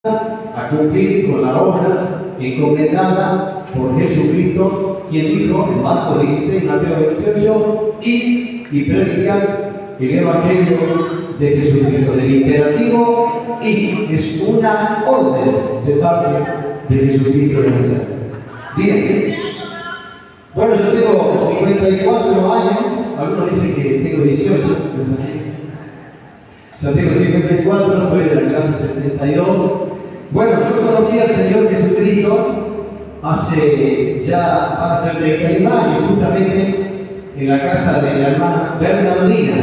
a cumplir con la obra encomendada por Jesucristo, quien dijo en Marcos 16, Mateo 28, y predicar el Evangelio de Jesucristo. Del imperativo y es una orden de parte de Jesucristo de Nazaret. Bien. Bueno, yo tengo 54 años, algunos dicen que tengo 18, o sea, tengo 54, soy de la clase 72. Bueno, yo conocí al Señor Jesucristo hace ya, van a ser 31 años, justamente en la casa de la hermana Bernardina.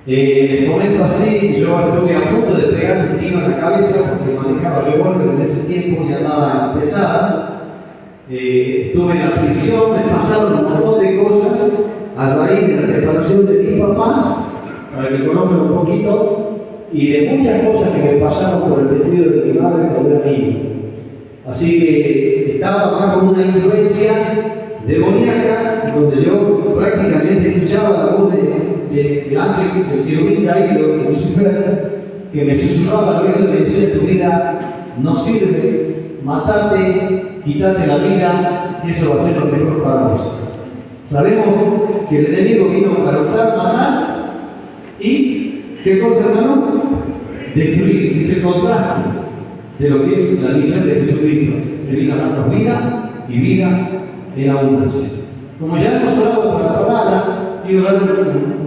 Les comento así, yo estuve a punto de pegar un tiro en la cabeza porque manejaba revólver en ese tiempo y andaba pesada. Estuve en la prisión, me pasaron un montón de cosas a raíz de la separación de mis papás, para que conozcan un poquito, y de muchas cosas que me pasaron por el descuido de mi madre cuando era niño. Así que estaba más con una influencia demoníaca, donde yo prácticamente escuchaba la voz del ángel, del querubín caído, de Lucifer, que me susurraba al oído y me decía: tu vida no sirve, matate, quítate la vida, y eso va a ser lo mejor para vos. Sabemos que el enemigo vino para hurtar, matar y, ¿qué cosa, hermano? Destruir. Es el contraste de lo que es la misión de Jesucristo. Él vino a darnos vida y vida en abundancia. Como ya hemos orado por la palabra, quiero dar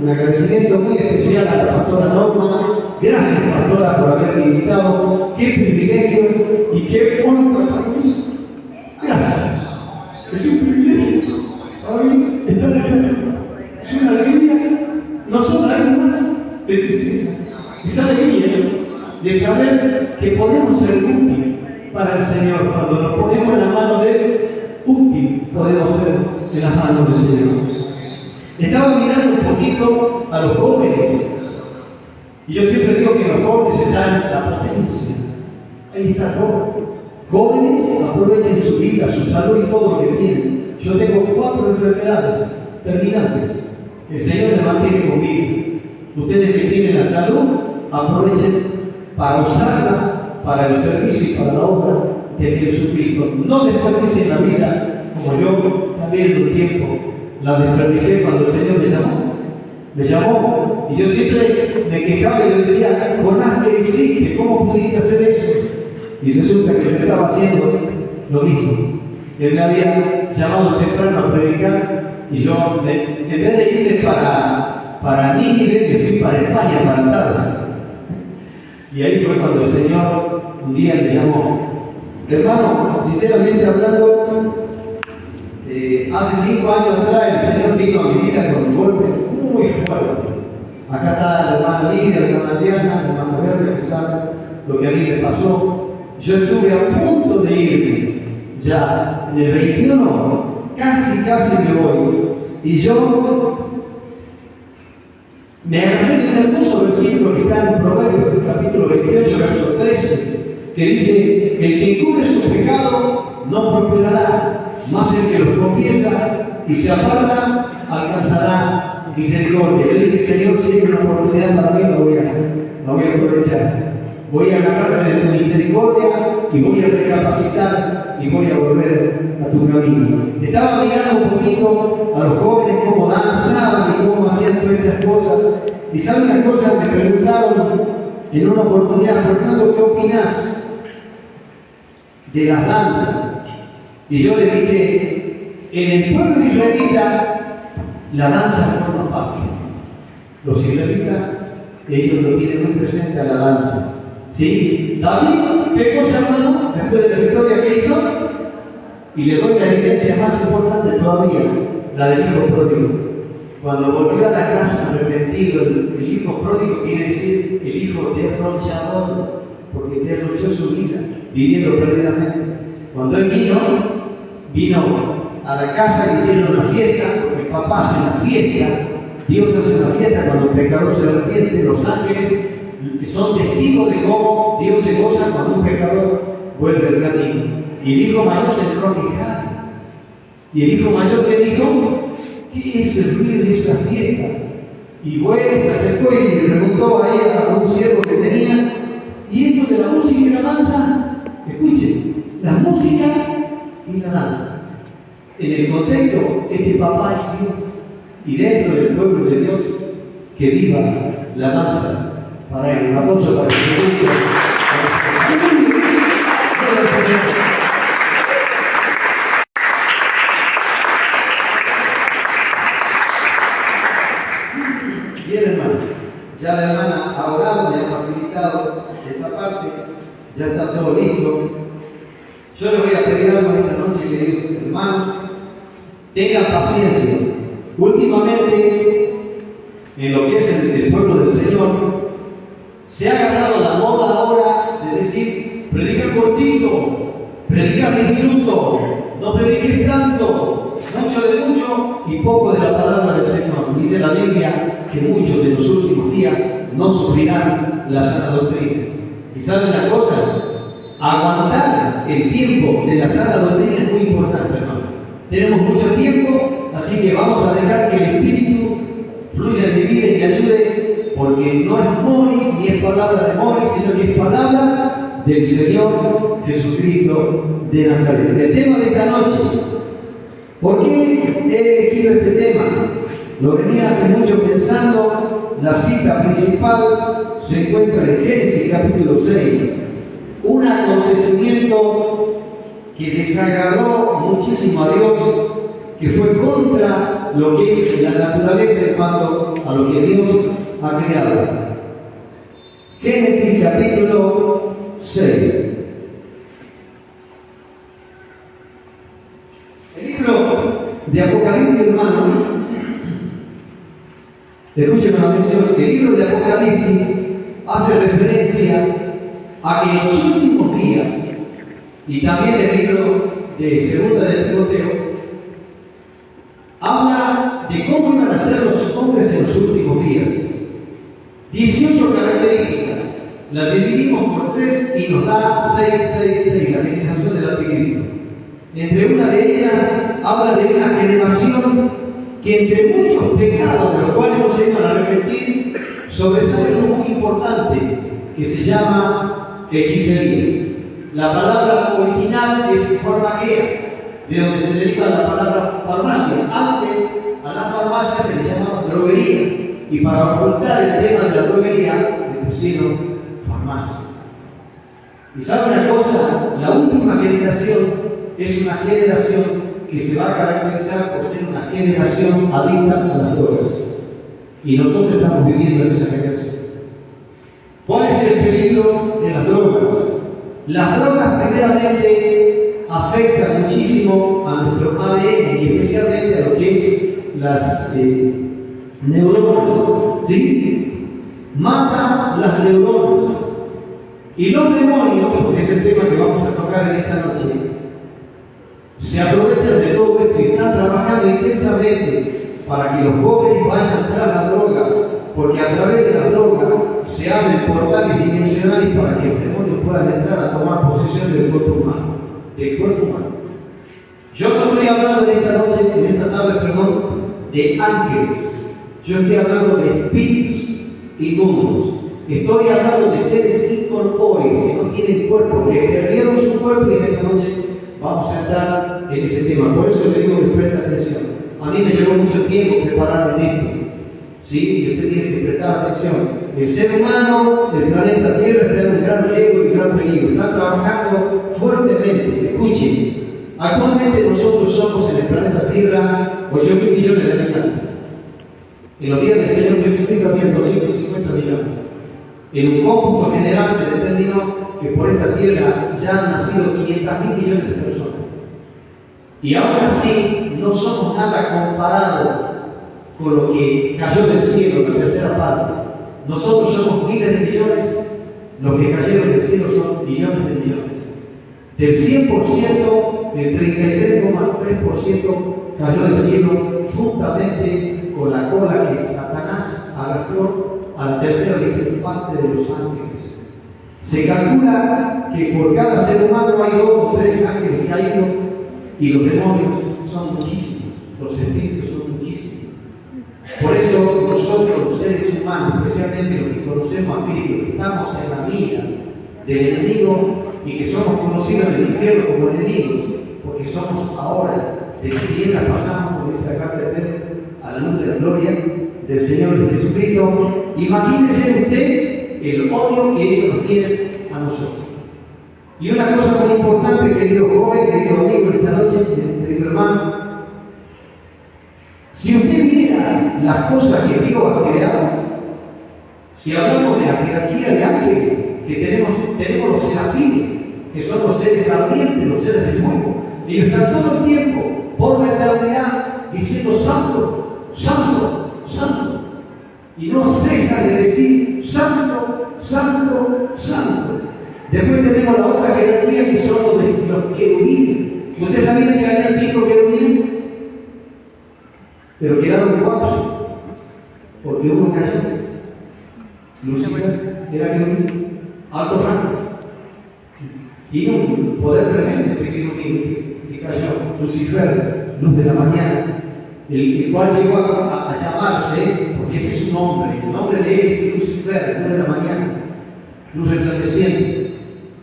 un agradecimiento muy especial a la pastora Norma. Gracias, pastora, por haberme invitado. Qué privilegio y qué honra para mí. Gracias. Es un privilegio. Hoy estar en es una alegría, no solo algo más de tristeza. Esa alegría de saber que podemos ser útiles para el Señor. Cuando nos ponemos en la mano de Él, útil podemos ser en las manos del Señor. Estaba mirando un poquito a los jóvenes. Y yo siempre digo que los jóvenes están en la potencia. Ahí está todo. Jóvenes, aprovechen su vida, su salud y todo lo que tienen. Yo tengo 4 enfermedades terminantes. El Señor me mantiene conmigo. Ustedes que tienen la salud, aprovechen para usarla para el servicio y para la obra de Jesucristo. No desperdicien la vida, como yo también en un tiempo la desperdicié cuando el Señor me llamó. Me llamó y yo siempre me quejaba y yo decía: Jonás, ¿qué hiciste? ¿Cómo pudiste hacer eso? Y resulta que yo estaba haciendo lo mismo. Él me había llamado temprano a predicar y yo, en vez de irme para Nínive, me fui para España, para Tarso. Y ahí fue cuando el Señor un día me llamó. Hermano, sinceramente hablando, hace 5 años atrás el Señor vino a mi vida con un golpe muy fuerte. Acá está la hermana Lidia, la hermana Diana, la hermana Verde, que sabe lo que a mí me pasó. Yo estuve a punto de irme, ya en el 21, casi me voy. Y yo me agarré de un hermoso versículo que está en Proverbios, capítulo 28, verso 13, que dice: el que cubre su pecado no prosperará, mas el que los confiesa y se aparta alcanzará misericordia. Yo dije: Señor, si hay una oportunidad para mí, la voy a aprovechar. Voy a agarrarme de tu misericordia y voy a recapacitar y voy a volver a tu camino. Estaba mirando un poquito a los jóvenes cómo danzaban y cómo hacían todas estas cosas. Y saben una cosa, me preguntaron en una oportunidad: Fernando, ¿qué opinas de las danzas? Y yo le dije: en el pueblo israelita la danza forma parte. Los israelitas, ellos lo tienen muy presente a la danza. ¿Sí? David, ¿qué cosa, hermano? Después de la historia que hizo, y le doy la evidencia más importante todavía, la del hijo pródigo. Cuando volvió a la casa arrepentido, el hijo pródigo quiere decir el hijo derrochador, porque derrochó su vida, viviendo perdidamente. Cuando él vino a la casa y hicieron una fiesta, porque el papá hace una fiesta, Dios hace una fiesta cuando el pecador se arrepiente, los ángeles que son testigos de cómo Dios se goza cuando un pecador vuelve al camino. Y el hijo mayor se entró a quejar. Y el hijo mayor le dijo: ¿qué es el ruido de esa fiesta? Y bueno, se acercó y le preguntó ahí a un siervo que tenía: Y esto de la música y la danza, escuchen, la música y la danza. En el contexto es que papá es Dios, y dentro del pueblo de Dios, que viva la danza para él. Un aplauso para el Señor. Bien, hermano, ya la hermana ha orado, me ha facilitado esa parte, ya está todo listo. Yo le voy a pedir algo esta noche, queridos hermanos, tengan paciencia. Últimamente, en lo que es el pueblo del Señor, se ha ganado la moda ahora de decir, predica cortito, predica 10 minutos, no prediques tanto, mucho de mucho y poco de la palabra del Señor. Dice la Biblia que muchos en los últimos días no sufrirán la sana doctrina. ¿Y saben una cosa? Aguantar el tiempo de la sana doctrina es muy importante, hermano. Tenemos mucho tiempo, así que vamos a dejar que el Espíritu fluya en mi vida y me ayude, porque no es Moris ni es palabra de Moris, sino que es palabra del Señor Jesucristo de Nazaret. El tema de esta noche, ¿por qué he elegido este tema? Lo venía hace mucho pensando. La cita principal se encuentra en Génesis capítulo 6, un acontecimiento que desagradó muchísimo a Dios, que fue contra lo que es la naturaleza en cuanto a lo que Dios ha creado. Génesis capítulo 6. El libro de Apocalipsis, hermano, escuchen la atención, el libro de Apocalipsis hace referencia a que en los últimos días, y también el libro de Segunda de Timoteo, habla de cómo iban a ser los hombres en los últimos días. 18 características, las dividimos por 3 y nos da 666, la generación del anticristo. Entre una de ellas habla de una generación que entre muchos pecados de los cuales no se van a arrepentir, sobresale uno muy importante que se llama hechicería. La palabra original es farmaquea, de donde se deriva la palabra farmacia. Antes a la farmacia se le llamaba droguería, y para ocultar el tema de la droguería le pusieron farmacia. Y sabe una cosa, la última generación es una generación que se va a caracterizar por ser una generación adicta a las drogas. Y nosotros estamos viviendo en esa generación. ¿Cuál es el peligro de las drogas? Las drogas primeramente afectan muchísimo a nuestro ADN y especialmente a lo que es las neuronas, ¿sí? Matan las neuronas. Y los demonios, que es el tema que vamos a tocar en esta noche, se aprovechan de todo esto y están trabajando intensamente para que los jóvenes vayan tras la droga, porque a través de la droga se abren portales dimensionales para que los demonios puedan entrar a tomar posesión del cuerpo humano. Yo no estoy hablando en esta noche, en esta tarde, perdón, de ángeles. Yo estoy hablando de espíritus inmundos. Estoy hablando de seres incorpóreos que no tienen cuerpo, que perdieron su cuerpo, y en esta noche vamos a entrar en ese tema. Por eso le digo que preste atención. A mí me llevó mucho tiempo prepararme en esto. ¿Sí? Y usted tiene que prestar atención. El ser humano del planeta Tierra está en un gran riesgo y gran peligro. Está trabajando fuertemente. Escuchen, actualmente nosotros somos en el planeta Tierra 8.000 millones de habitantes. En los días del Señor Jesucristo había 250 millones. En un cómputo general se determinó que por esta tierra ya han nacido 500.000 millones de personas. Y aún así no somos nada comparado con lo que cayó del cielo, la tercera parte. Nosotros somos miles de millones, los que cayeron del cielo son millones de millones. Del 100%, el 33,3% cayó del cielo juntamente con la cola que Satanás agarró a la tercera parte de los ángeles. Se calcula que por cada ser humano hay 2 o 3 ángeles caídos, y los demonios son muchísimos, los espíritus son muchísimos. Por eso nosotros, los seres humanos, especialmente los que conocemos a Cristo, que estamos en la vida del enemigo y que somos conocidos en el infierno como enemigos, porque somos ahora de tinieblas, pasamos por esa carta de Pedro a la luz de la gloria del Señor Jesucristo. Imagínense usted el odio que ellos nos tienen a nosotros. Y una cosa muy importante, querido joven, querido amigo, esta noche, querido hermano, si usted viera las cosas que Dios ha creado, si hablamos de la jerarquía de ángeles, que tenemos los serafines, que son los seres ardientes, los seres del fuego, ellos están todo el tiempo, por la eternidad, diciendo santo, santo, santo, y no cesan de decir santo, santo, santo. Después tenemos la otra jerarquía que son los querubines. ¿Ustedes sabían que había 5 querubines? Pero quedaron 4, porque uno cayó. Lucifer era querubín, alto rango, y un poder tremendo que cayó. Lucifer, luz de la mañana, el cual llegó a llamarse, porque ese es su nombre, el nombre de él es Lucifer, luz de la mañana, luz resplandeciente.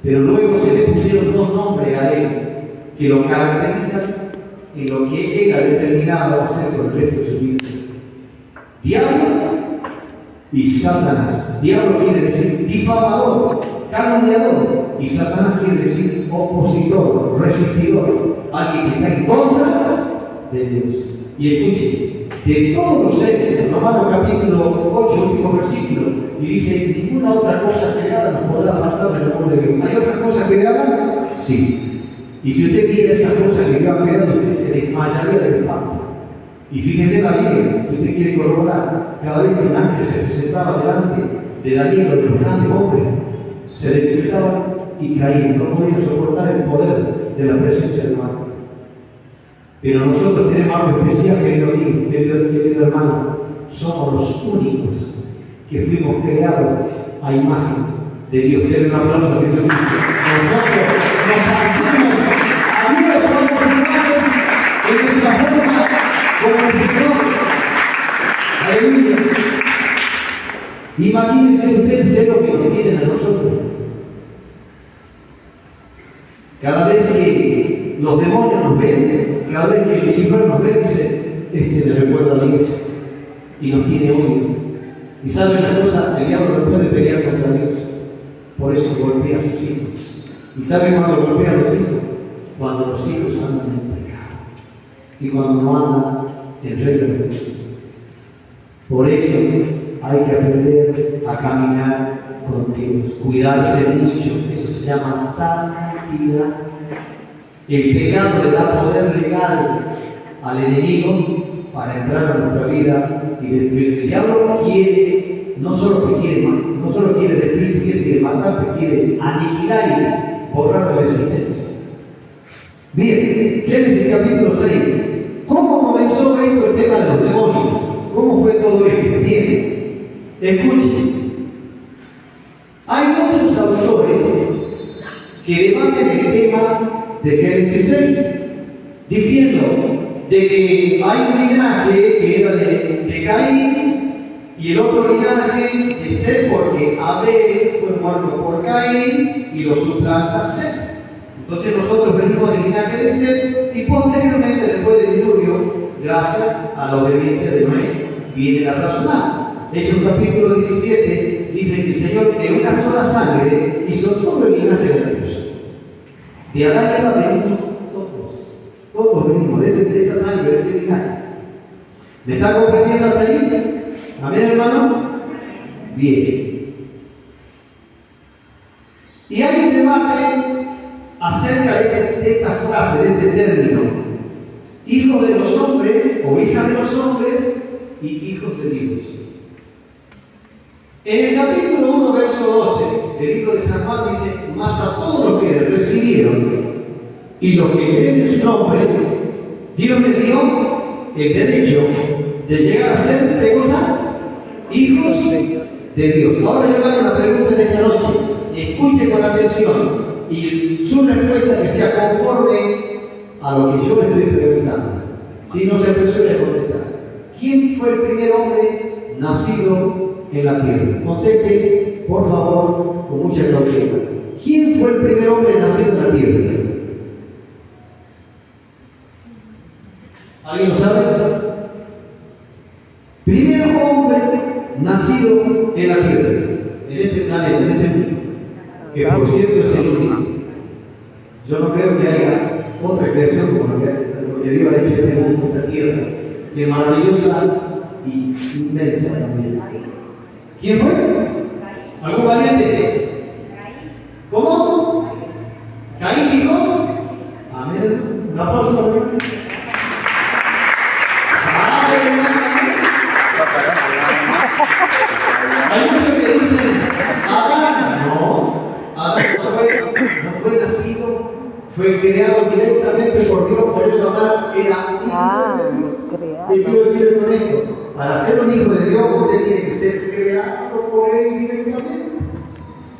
Pero luego se le pusieron 2 nombres a él que lo caracterizan en lo que él ha determinado hacer por el resto de su vida: diablo y Satanás. Diablo quiere decir difamador, calumniador, y Satanás quiere decir opositor, resistidor, alguien que está en contra de Dios. Y escuche, de todos los seres, en Romanos capítulo 8, último versículo, y dice: ninguna otra cosa creada nos podrá apartar del amor de Dios. ¿Hay otras cosas creadas? Sí. Y si usted viera esas cosas que Dios ha creado, usted se desmayaría del espanto. Y fíjese en la Biblia, si usted quiere corroborar, cada vez que un ángel se presentaba delante de Daniel o de los grandes hombres, se despertaban y caían, no podían soportar el poder de la presencia del mal. Pero nosotros tenemos algo especial, querido amigo, querido hermano. Somos los únicos que fuimos creados a imagen de Dios. Denle un aplauso a Jesucristo. Nosotros nos parecemos a Dios, somos iguales en nuestra forma como el Señor. Aleluya. Imagínense ustedes el celo que nos tienen a nosotros. Cada vez que los demonios nos ven, cada vez que Lucifer nos ve, dice: le recuerda a Dios, y nos tiene odio. Y saben una cosa, el diablo no puede pelear contra Dios, por eso golpea a sus hijos. ¿Y saben cuándo golpea a los hijos? Cuando los hijos andan en pecado y cuando no andan en regla de Dios. Por eso hay que aprender a caminar con Dios, cuidarse mucho. Eso se llama santidad. El pecado le da poder legal al enemigo para entrar a nuestra vida y destruir. El diablo quiere, no solo quiere destruir, quiere matar, quiere aniquilar y borrar la existencia. Bien, Génesis capítulo 6. ¿Cómo comenzó esto el tema de los demonios? ¿Cómo fue todo esto? Bien, escuchen. Hay muchos autores que debaten el tema de Génesis 6, diciendo de que hay un linaje que era de Caín y el otro linaje de Set, porque Abel fue muerto por Caín y lo suplanta Set. Entonces nosotros venimos del linaje de Set y posteriormente, después del diluvio, gracias a la obediencia de Noé, viene la raza humana. Hechos capítulo 17 dice que el Señor de una sola sangre hizo todo el linaje de la Dios. De Adán y Eva venimos todos venimos de esa sangre, de ese linaje. ¿Me está comprendiendo hasta ahí? ¿Amén, hermano? Bien. Y hay un debate acerca de esta frase, de este término: hijos de los hombres o hijas de los hombres y hijos de Dios. En el capítulo 1, verso 12 del libro de San Juan dice: mas a todos los que recibieron y los que creen en su nombre, Dios les dio el derecho de llegar a ser, ¿qué cosa? Hijos de Dios. Ahora yo hago una pregunta en esta noche. Escuche con atención y su respuesta que sea conforme a lo que yo le estoy preguntando. Si no se apresure a contestar. ¿Quién fue el primer hombre nacido en la tierra? Conteste, por favor, con mucha cautela. ¿quién fue el primer hombre nacido en la tierra? ¿Alguien lo sabe? Primer hombre nacido en la tierra, en este planeta, en este mundo, que por cierto es el único. Yo no creo que haya otra creación como lo que Dios ha hecho en este mundo, esta tierra, que es maravillosa y inmensa también. ¿Quién fue? ¿Algún valiente? ¿Cómo? ¿Caín dijo? Amén. Un aplauso para mí. Hay muchos que dicen, Adán, no, Adán no fue nacido, fue creado directamente por Dios, por eso Adán era hijo de Dios. ¿Qué quiero decir con esto? Para ser un hijo de Dios, usted tiene que ser creado por Él directamente.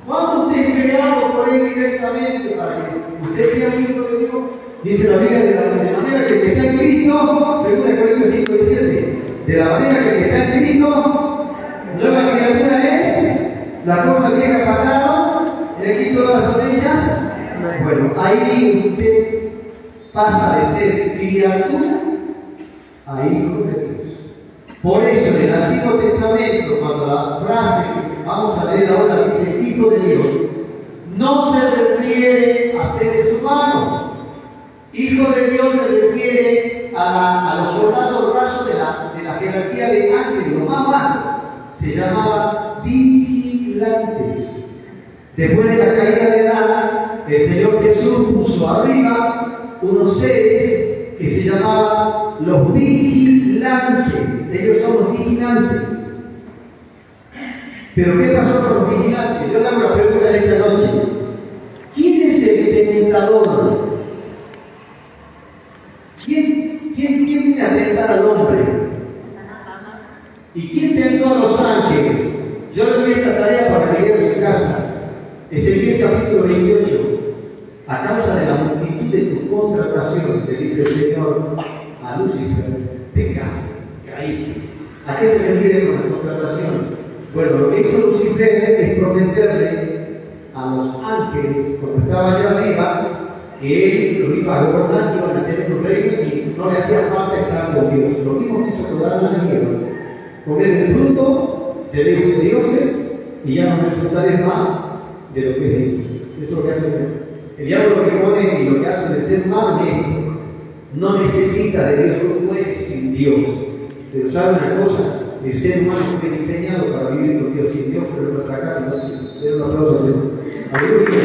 ¿Cuándo usted es creado por Él directamente? Para que usted sea hijo de Dios. Dice la Biblia de manera que el que está en Cristo, 2 Corintios 5 y 7, de la manera que el que está en Cristo, nueva criatura es, las cosas viejas pasaron, y aquí todas son hechas. Bueno, ahí usted pasa de ser criatura a hijo de Dios. Por eso en el Antiguo Testamento, cuando la frase que vamos a leer ahora dice hijo de Dios, no se refiere a seres humanos. Hijo de Dios se refiere a los soldados rasos de la jerarquía de ángeles, lo más bajo. Se llamaban vigilantes. Después de la caída de Adán, el Señor Jesús puso arriba unos seres que se llamaban los vigilantes. Ellos son los vigilantes. Pero ¿qué pasó con los vigilantes? Yo le hago la pregunta de esta noche. ¿Quién es el tentador? ¿Quién viene a tentar al hombre? ¿Y quién tentó a los ángeles? Yo le doy esta tarea para que vean en su casa. Ezequiel capítulo 28. A causa de la multitud de tus contrataciones, te dice el Señor a Lucifer, caí. ¿A qué se refiere con las contrataciones? Bueno, lo que hizo Lucifer es prometerle a los ángeles, cuando estaba allá arriba, que él lo iba a gobernar, que iban a tener un reino y no le hacía falta estar con Dios. Lo mismo quiso toda la tierra. Comer el fruto, seré dioses y ya no necesitaré más de lo que es Dios. Eso es lo que hace el diablo. Lo que pone y lo que hace del ser humano es no necesita de Dios, no puede sin Dios. Pero sabe una cosa, el ser humano fue diseñado para vivir con Dios. Sin Dios, pero en nuestra casa no sirve. Den un aplauso al Señor. Aleluya.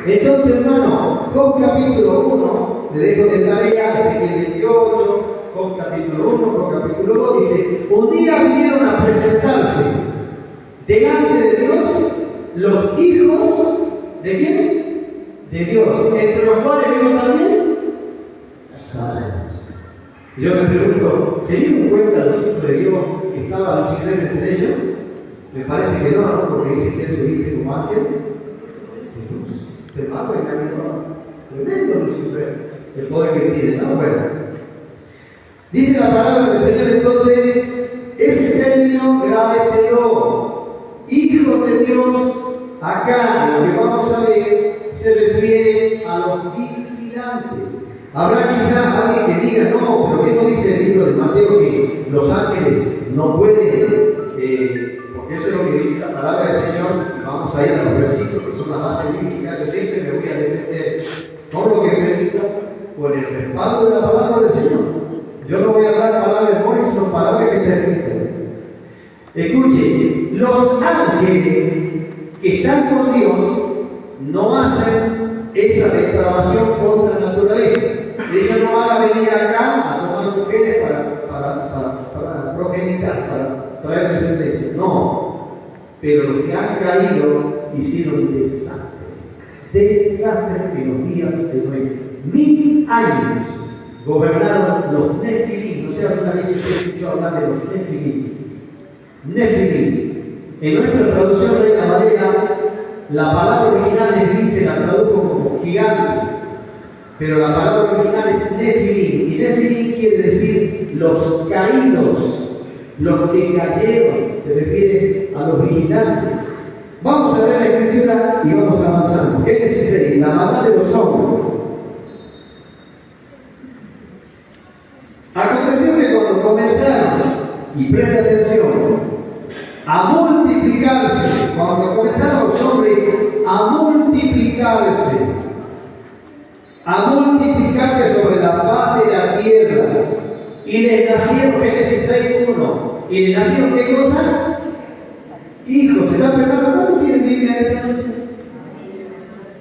Entonces, hermano, Job capítulo 1, le dejo de tarea, Ezequiel 28, Job capítulo 1, Job capítulo 2, dice, un día vinieron a presentarse delante de Dios los hijos de ¿quién? De Dios, entre los cuales vino también salvos. Yo me pregunto, ¿se dieron cuenta los hijos de Dios que estaba Lucifer entre ellos? Me parece que no, porque dice que él se viste como ángel. Jesús se mata y camino. Tremendo Lucifer, el poder que tiene, ¿no? Bueno. Dice la palabra del Señor entonces, ese término grábeselo. Hijo de Dios, acá lo que vamos a leer se refiere a los vigilantes. Habrá quizás alguien que diga, no, pero ¿qué no dice el libro de Mateo que los ángeles no pueden? Porque eso es lo que dice la palabra del Señor, y vamos a ir a los versículos que son la base bíblica. Yo siempre me voy a defender todo lo que predica con el respaldo de la palabra del Señor. Yo no voy a hablar palabras de memoria, sino palabras que está escritas. Escuche, los ángeles que están con Dios no hacen esa depravación contra la naturaleza. Ellos no van a venir acá a tomar mujeres para progenitar, para traer descendencia. No. Pero los que han caído hicieron desastre en los días de Noé. 1000 años gobernaron los Nefilim. No sé, alguna vez se escuchó hablar de los Nefilim. En nuestra traducción Reina Valera, la palabra original es dice, la tradujo como gigante. pero la palabra original es Nefilim, y Nefilim quiere decir los caídos, los que cayeron, se refiere a los vigilantes. Vamos a ver la escritura y vamos avanzando. Génesis 6, la maldad de los hombres. Aconteció que cuando comenzaron, y preste atención, a multiplicarse, cuando comenzaron los hombres a multiplicarse sobre la faz de la tierra, y les nacieron, Génesis 6:1, y les nacieron ¿qué cosa? Hijos. ¿Se están preguntando cuánto tienen Biblia en esta noche?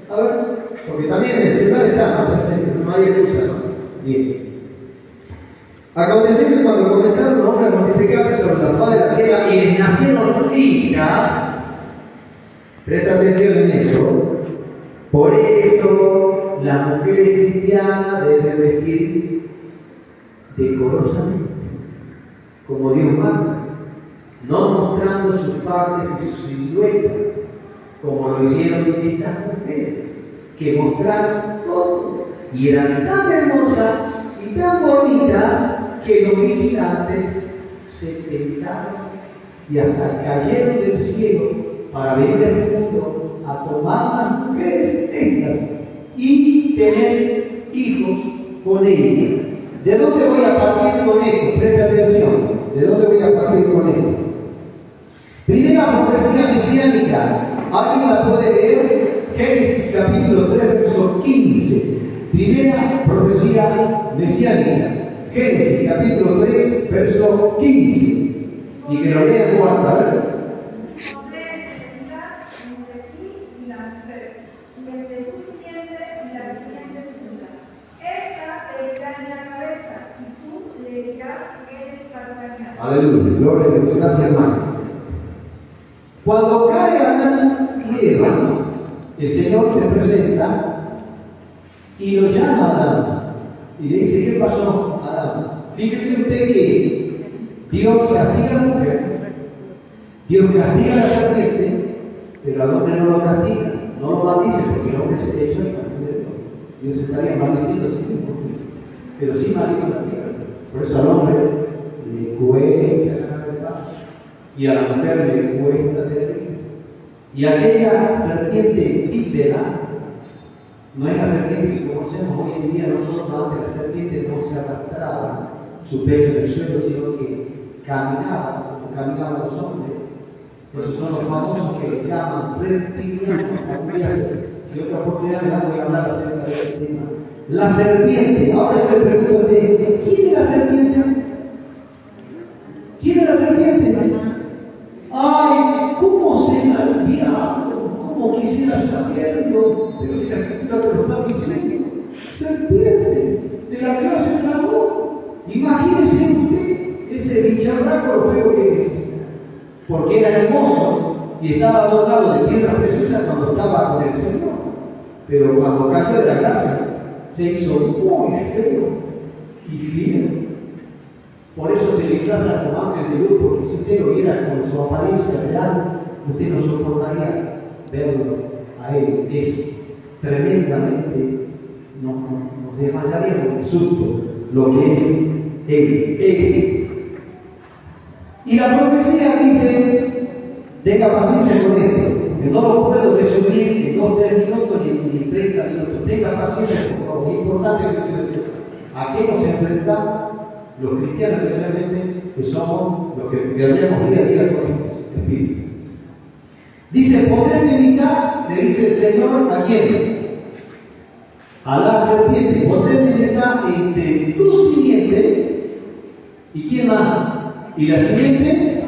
A ver, porque también en el celular está presente, no hay excusa, ¿no? Bien. Aconteció que cuando comenzaron los hombres a multiplicarse sobre la faz de la tierra y les nacieron hijas, presta atención en eso, por eso las mujeres cristianas deben vestir decorosamente, como Dios manda, no mostrando sus partes y sus siluetas, como lo hicieron estas mujeres, que mostraron todo, y eran tan hermosas y tan bonitas que los vigilantes se tentaron y hasta cayeron del cielo para venir al mundo a tomar las mujeres estas y tener hijos con ellas. ¿De dónde voy a partir con esto? Presta atención. ¿De dónde voy a partir con esto? Primera profecía mesiánica. ¿Alguien la puede leer? Génesis capítulo 3, verso 15. Primera profecía mesiánica. Génesis capítulo 3, verso 15. Y que lo lea en cuarta, a ver. Aleluya, gloria a Dios, gracias hermano. Cuando cae Adán tierra, el Señor se presenta y lo llama a Adán y le dice: ¿qué pasó, Adán? Fíjese usted que Dios castiga a la mujer, Dios castiga a la serpiente, pero al hombre no lo castiga, no lo maldice, porque el hombre se hecho el castigo de Dios. Dios estaría maldiciendo a sí mismo, pero sí maldice la tierra. Por eso al hombre le cuesta y a la mujer le cuesta terrible. Y aquella serpiente vípera no es la serpiente que conocemos hoy en día nosotros. Antes la serpiente no se arrastraba su peso en el suelo, sino que caminaba, como caminaban los hombres. Esos son los famosos que los llaman reptilianos. Si otra oportunidad me la voy a hablar acerca de este tema. La serpiente. Ahora yo le pregunto a usted, ¿quién es la serpiente? ¿Quién es la serpiente? Ay, ¿cómo será el diablo? ¿Cómo quisiera saberlo? Pero si la escritura te lo está diciendo. Serpiente, de la clase dragón. Imagínense usted ese bicharraco feo que es. Porque era hermoso y estaba adornado de piedras preciosas cuando estaba con el Señor. Pero cuando cayó de la casa, se hizo muy feo y fiel. Por eso se le disfraza como ángel de luz, porque si usted lo viera con su apariencia real, usted no soportaría verlo a él. Es tremendamente, nos desmayaríamos de susto lo que es él. Y la profecía dice: tenga paciencia con esto, que no lo puedo resumir en 2-3 minutos ni en 30 minutos. Tenga paciencia, por favor. Es importante que quiero decir. ¿A qué nos enfrentamos los cristianos, especialmente, que somos los que guerreamos día a día con el Espíritu? Dice: podré meditar, le dice el Señor, ¿a quién? A la serpiente. Podré meditar entre tu simiente y quién más. Y la simiente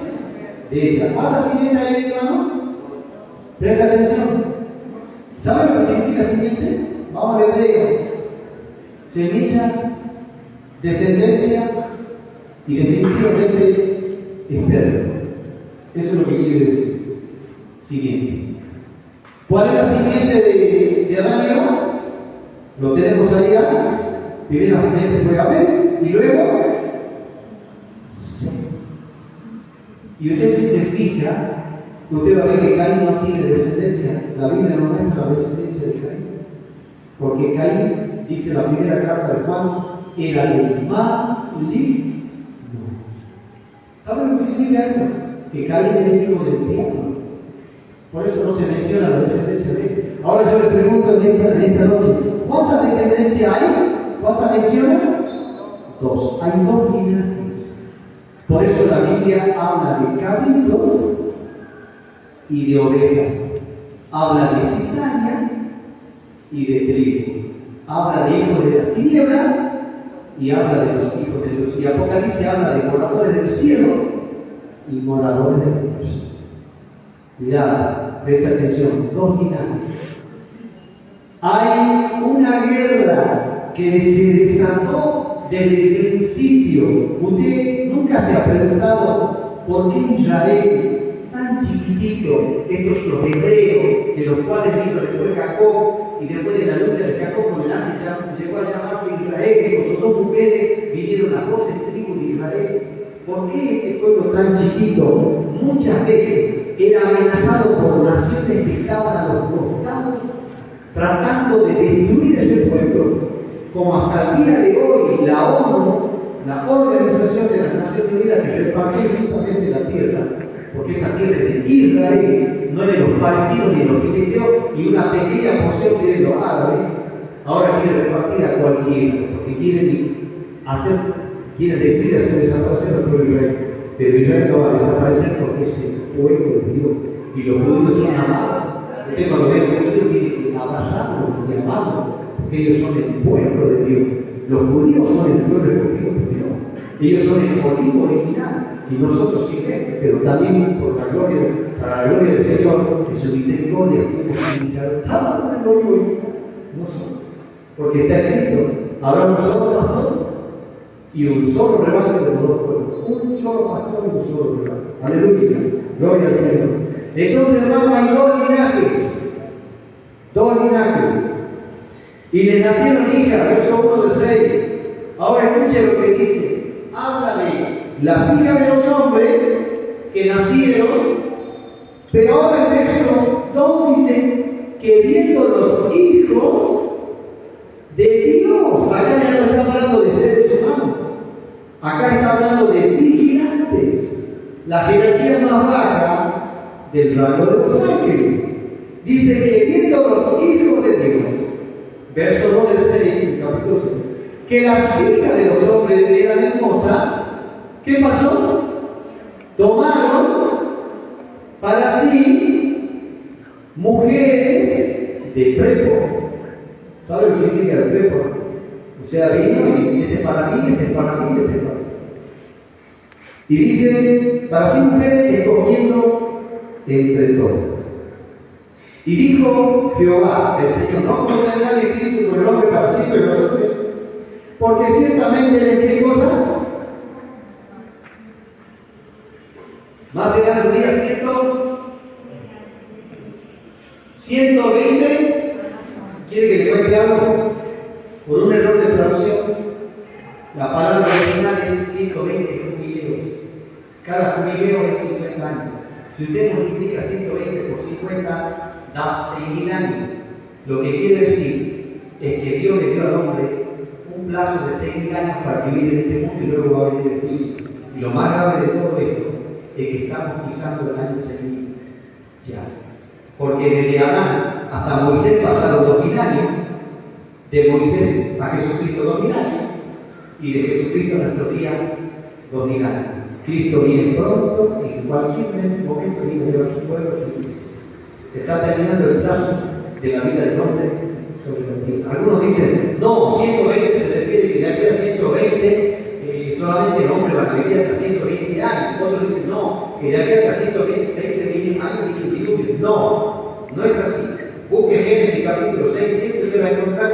de ella. ¿Cuántas simientes hay, hermano? Presta atención. ¿Saben lo que significa simiente? Vamos al hebreo. Semilla, descendencia y definitivamente esperma. Eso es lo que quiere decir. Simiente. ¿Cuál es la simiente de Adán y Eva? Lo tenemos ahí. Primeramente fue Abel y luego. Y usted, si se fija, usted va a ver que Caín no tiene descendencia. La Biblia no muestra la descendencia de Caín. Porque Caín dice la primera carta de Juan, era el maligno. ¿Saben lo que significa eso? Que Caín era el hijo del diablo. Por eso no se menciona la descendencia de él. Ahora yo le pregunto en esta noche, ¿cuántas descendencias hay? ¿Cuántas mencionan? 2. Hay 2 linajes. Por eso la Biblia habla de cabritos y de ovejas. Habla de cizaña y de trigo. Habla de hijos de la tiniebla y habla de los hijos de luz. Y Apocalipsis habla de moradores del cielo y moradores de la luz. Cuidado, presta atención, 2 linajes. Hay una guerra que se desató desde el principio. Usted nunca se ha preguntado por qué Israel, tan chiquitito, estos los hebreos, de los cuales vino después Jacob, y después de la lucha de Jacob con el ángel, llegó a llamarse Israel, con sus 2 mujeres vinieron las 12 tribus de Israel. ¿Por qué este pueblo tan chiquito muchas veces era amenazado por naciones que estaban a los costados, tratando de destruir ese pueblo? Como hasta el día de hoy la ONU, la Organización de las Naciones Unidas, que repartió justamente la tierra, porque esa tierra es de Israel, no es de los palestinos ni de los filisteos, y una pequeña porción de los árabes, ahora quiere repartir a cualquiera, porque quieren destruir, hacer desaparecer al pueblo de Israel. Pero Israel no va a desaparecer porque es el pueblo de Dios, y los judíos son amados. Usted cuando ve a los judíos tiene que abrazarlos y amarlos, porque ellos son el pueblo de Dios. Los judíos son el pueblo escogido por Dios. Ellos son el motivo original. Y nosotros sí, pero también por la gloria, para la gloria del Señor, que su misericordia nosotros, porque está escrito, habrá un solo pastor y un solo rebaño de los 2 pueblos, un solo pastor y un solo rebaño. Aleluya, gloria al Señor. Entonces, hermano, hay 2 linajes, 2 linajes, y les nacieron hijas, verso 1 del 6. Ahora escuchen lo que dice, habla de las hijas de los hombres que nacieron, pero ahora el verso 2 dice que viendo los hijos de Dios, acá ya no está hablando de seres humanos, acá está hablando de vigilantes, la jerarquía más baja del rango de los ángeles. Dice que viendo los hijos de Dios, verso 2 del 6, capítulo 6, que las hijas de los hombres eran hermosas. ¿Qué pasó? Tomaron para sí mujeres de prepo. ¿Sabe lo que significa de prepo? O sea, vino y este es para mí, este es para mí, este es para mí. Y dice, para sí mujeres escogiendo entre todas. Y dijo Jehová, el Señor, no contenderá mi espíritu con el hombre para siempre de nosotros, porque ciertamente ¿qué cosa? Más de cada día 120. ¿Quiere que le cuente algo? Por un error de traducción, la palabra original es 120 jubileos. Cada jubileo es 50 años. Si usted multiplica 120 por 50, da 6.000 años. Lo que quiere decir es que Dios le dio al hombre un plazo de 6.000 años para vivir en este mundo y luego va a venir el juicio. Y lo más grave de todo esto es que estamos pisando el año 6.000 ya. Porque desde Adán hasta Moisés pasaron 2.000 años, de Moisés a Jesucristo 2.000 años, y de Jesucristo a nuestro día 2.000 años. Cristo viene pronto y en cualquier momento viene a llevar su pueblo a su Cristo. Se está terminando el plazo de la vida del hombre sobre la tierra. Algunos dicen, no, 120 se refiere que de aquí a 120 solamente el hombre va a vivir hasta 120 años. Otros dicen, no, que de aquí hasta 120 años viene el diluvio. No, no es así. Busque Génesis capítulo 6, 7, usted va a encontrar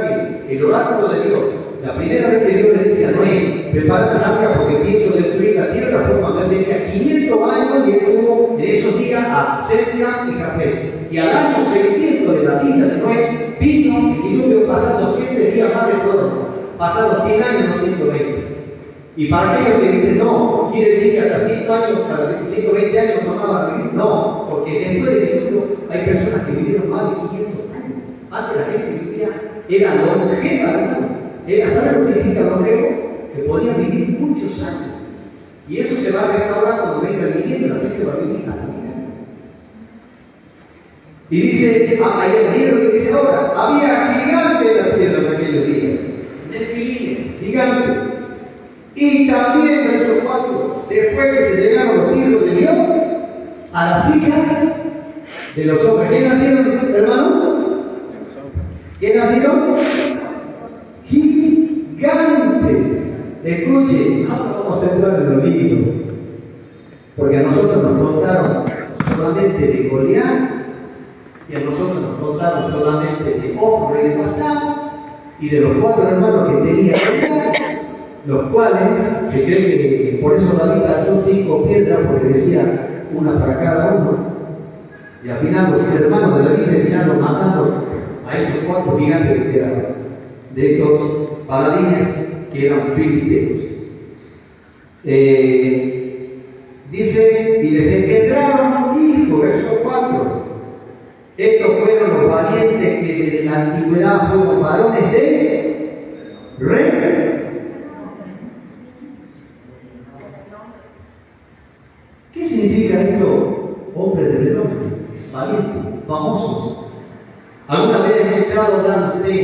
que el oráculo de Dios, la primera vez que Dios le dice a Noé, prepara un arca porque pienso destruir la tierra, fue cuando él tenía 500 años y estuvo en esos días a cerca y Jafet. Y al año 600 de la vida de Noé, vino el diluvio pasando 7 días más de todo, pasando 100 años, no 120. Y para aquellos que dicen, no, quiere decir que hasta 100 años, hasta 120 años no van a vivir. No, porque después del diluvio hay personas que vivieron más de 500 años. Antes la gente vivía era longeva, hermano. ¿Sabes lo que significa longevo? Que podía vivir muchos años. Y eso se va a restaurar cuando venga el viviendo, la gente va a vivir hasta el final. Y dice, ahí lo que dice ahora, había gigantes en la tierra en aquellos días, nefilines, gigantes. Y también, verso 4, después que se llegaron los hijos de Dios, a las hijas de los hombres. ¿Quién nacieron, hermano? ¿Quién nacieron? Gigantes. Escuchen, ahora vamos a entrar en lo lindo, porque a nosotros nos contaron solamente de Goliat, y a nosotros nos contaron solamente de Ofra y de Basán, y de los 4 hermanos que tenía Goliat, los cuales se cree que por eso David lanzó 5 piedras, porque decía una para cada uno, y al final los hermanos de David terminaron matando a esos 4 gigantes que quedaron, de estos paladines que eran filisteos. Dice, y les engendraron un hijo, verso 4. Estos fueron los valientes que desde la antigüedad fueron varones de rey. ¿Qué significa esto? Hombres de renombre, valientes, famosos. ¿Alguna vez he escuchado hablar de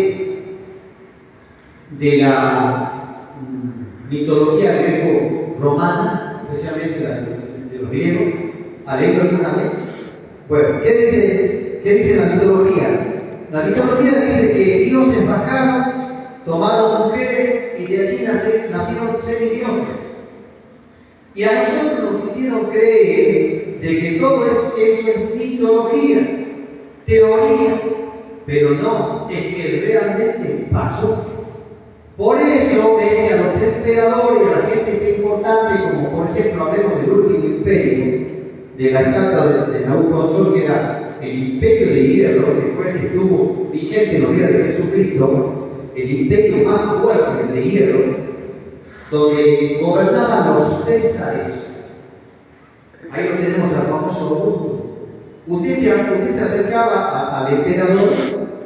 la mitología greco-romana, especialmente la de los griegos? ¿Ha leído alguna vez? Bueno, ¿qué dice la mitología? La mitología dice que dioses bajaron, tomaron mujeres y de allí nacieron semidioses. Y a nosotros nos hicieron creer de que todo eso es mitología, teoría, pero no, es que realmente pasó. Por eso es que a los emperadores y a la gente que es importante, como por ejemplo hablemos del último imperio, de la estatua de Nabucodonosor, que era el imperio de hierro, que fue el que estuvo vigente en los días de Jesucristo, el imperio más fuerte, el de hierro, donde gobernaban los césares. Ahí lo tenemos al famoso Augusto. Usted se acercaba al emperador,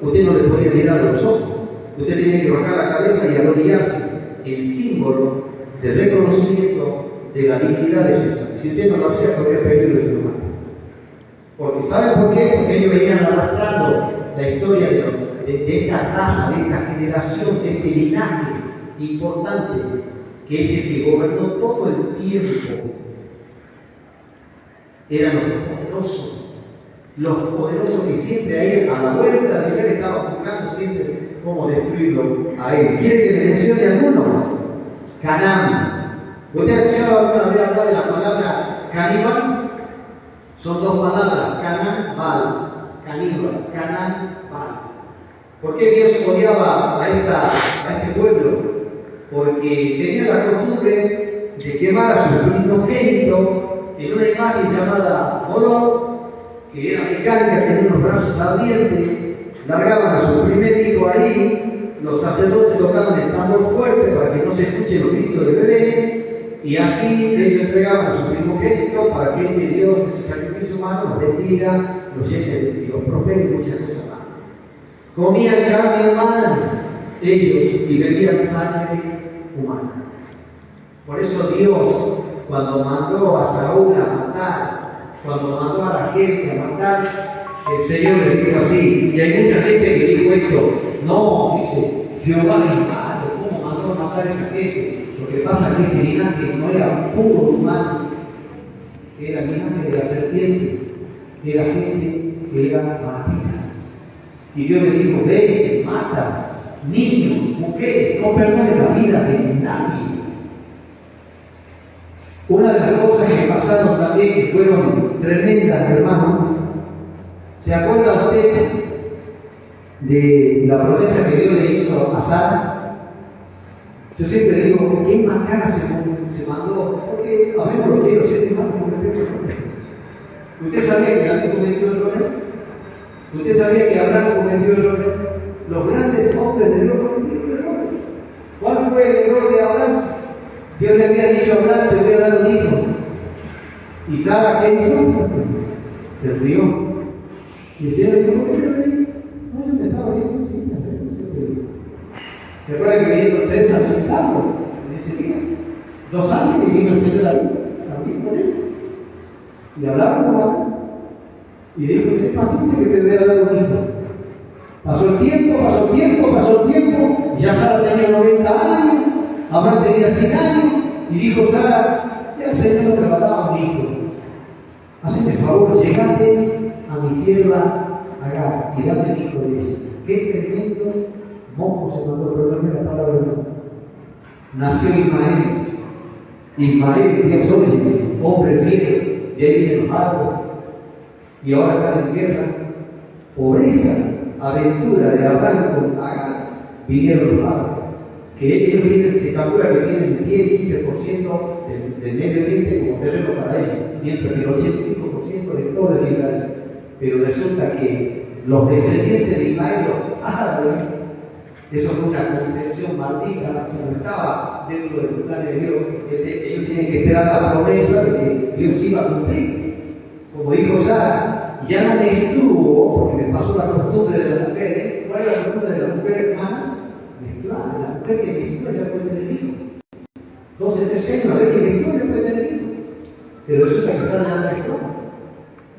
usted no le podía mirar los ojos. Usted tiene que bajar la cabeza y arrodillarse, el símbolo de reconocimiento de la dignidad de César. Si usted no lo hacía, corría peligro de su mano. Porque ¿sabe por qué? Porque ellos venían arrastrando la historia de esta raza, de esta generación, de este linaje importante, que es el que gobernó todo el tiempo. Eran los poderosos que siempre ahí a la vuelta de él estaban buscando siempre cómo destruirlo a él. ¿Quiere que le mencione alguno? Canaán. ¿Usted ha escuchado alguna vez hablar de la palabra caníbal? Son 2 palabras, Canaán, Bal. Caníbal, Canaán, Bal. ¿Por qué Dios odiaba a este pueblo? Porque tenía la costumbre de quemar a su primogénito en una imagen llamada Moloch, que era mecánica, tenía unos brazos ardientes, largaban a su primer hijo ahí, los sacerdotes tocaban el tambor fuerte para que no se escuchen los gritos de bebé, y así ellos entregaban a su primogénito para que este Dios, ese sacrificio humano, los bendiga, los llene y los prospere y muchas cosas más. Comían carne humana ellos y bebían sangre humana. Por eso Dios, cuando mandó a Saúl a matar, cuando mandó a la gente a matar, el Señor le dijo así, y hay mucha gente que dijo esto, no, dice, Jehová es malo, ¿cómo mandó a matar a esa gente? Lo que pasa es que ese linaje no era puro humano, era linaje de la serpiente, era gente que era matida. Y Dios le dijo, ve, mata, niños, mujeres, no perdones la vida de nadie. Una de las cosas que pasaron también, que fueron tremendas, hermano, ¿se acuerda usted de la promesa que Dios le hizo a Sara? Yo siempre digo, ¿qué más ganas se mandó? Porque a veces lo quiero ser más con respecto a eso. ¿Usted sabía que David cometió errores? ¿Usted sabía que Abraham cometió errores? Los grandes hombres de Dios cometieron errores. ¿Cuál fue el error de Abraham? Dios le había dicho a Abraham, te voy a dar un hijo. ¿Y Sara qué hizo? Se rió. Y el Señor le dijo, no, yo me estaba riendo. Recuerda que vinieron 3 a visitarlo en ese día. 2 años y vino el Señor ahí, también con él. Y hablaron con él. Y le dijo: ten paciencia que te voy a dar un hijo. Pasó el tiempo, ya Sara tenía 90 años, Abraham tenía 100 años, y dijo Sara: ya el Señor te va a dar un hijo. Haceme el favor, llegate a mi sierva Agar y dame el hijo de ella. Qué tremendo moco se mandó, perdóname la palabra, nació Ismael. Ismael, Dios oye, hombre fiel, de ahí vienen los árboles, y ahora están en guerra. Por esa aventura de Abraham con Agar vinieron los árboles, que ellos tienen, se calcula que tienen 10-15% del Medio Oriente como terreno para ellos, mientras que el 85% de todo es Israel. Pero resulta que los descendientes de Ismael, los árabes, eso fue una concepción maldita, no estaba dentro del plan de Dios. Ellos tienen que esperar la promesa de que Dios iba a cumplir. Como dijo Sara: ya no me estuvo, porque me pasó la costumbre de las mujeres. ¿Cuál es la costumbre de las mujeres, hermanas? Menstruar. La mujer que menstrua ya puede tener hijo. 12, 13 años, a ver que menstrua ya puede tener hijo. Pero resulta que Sara ya no menstrua.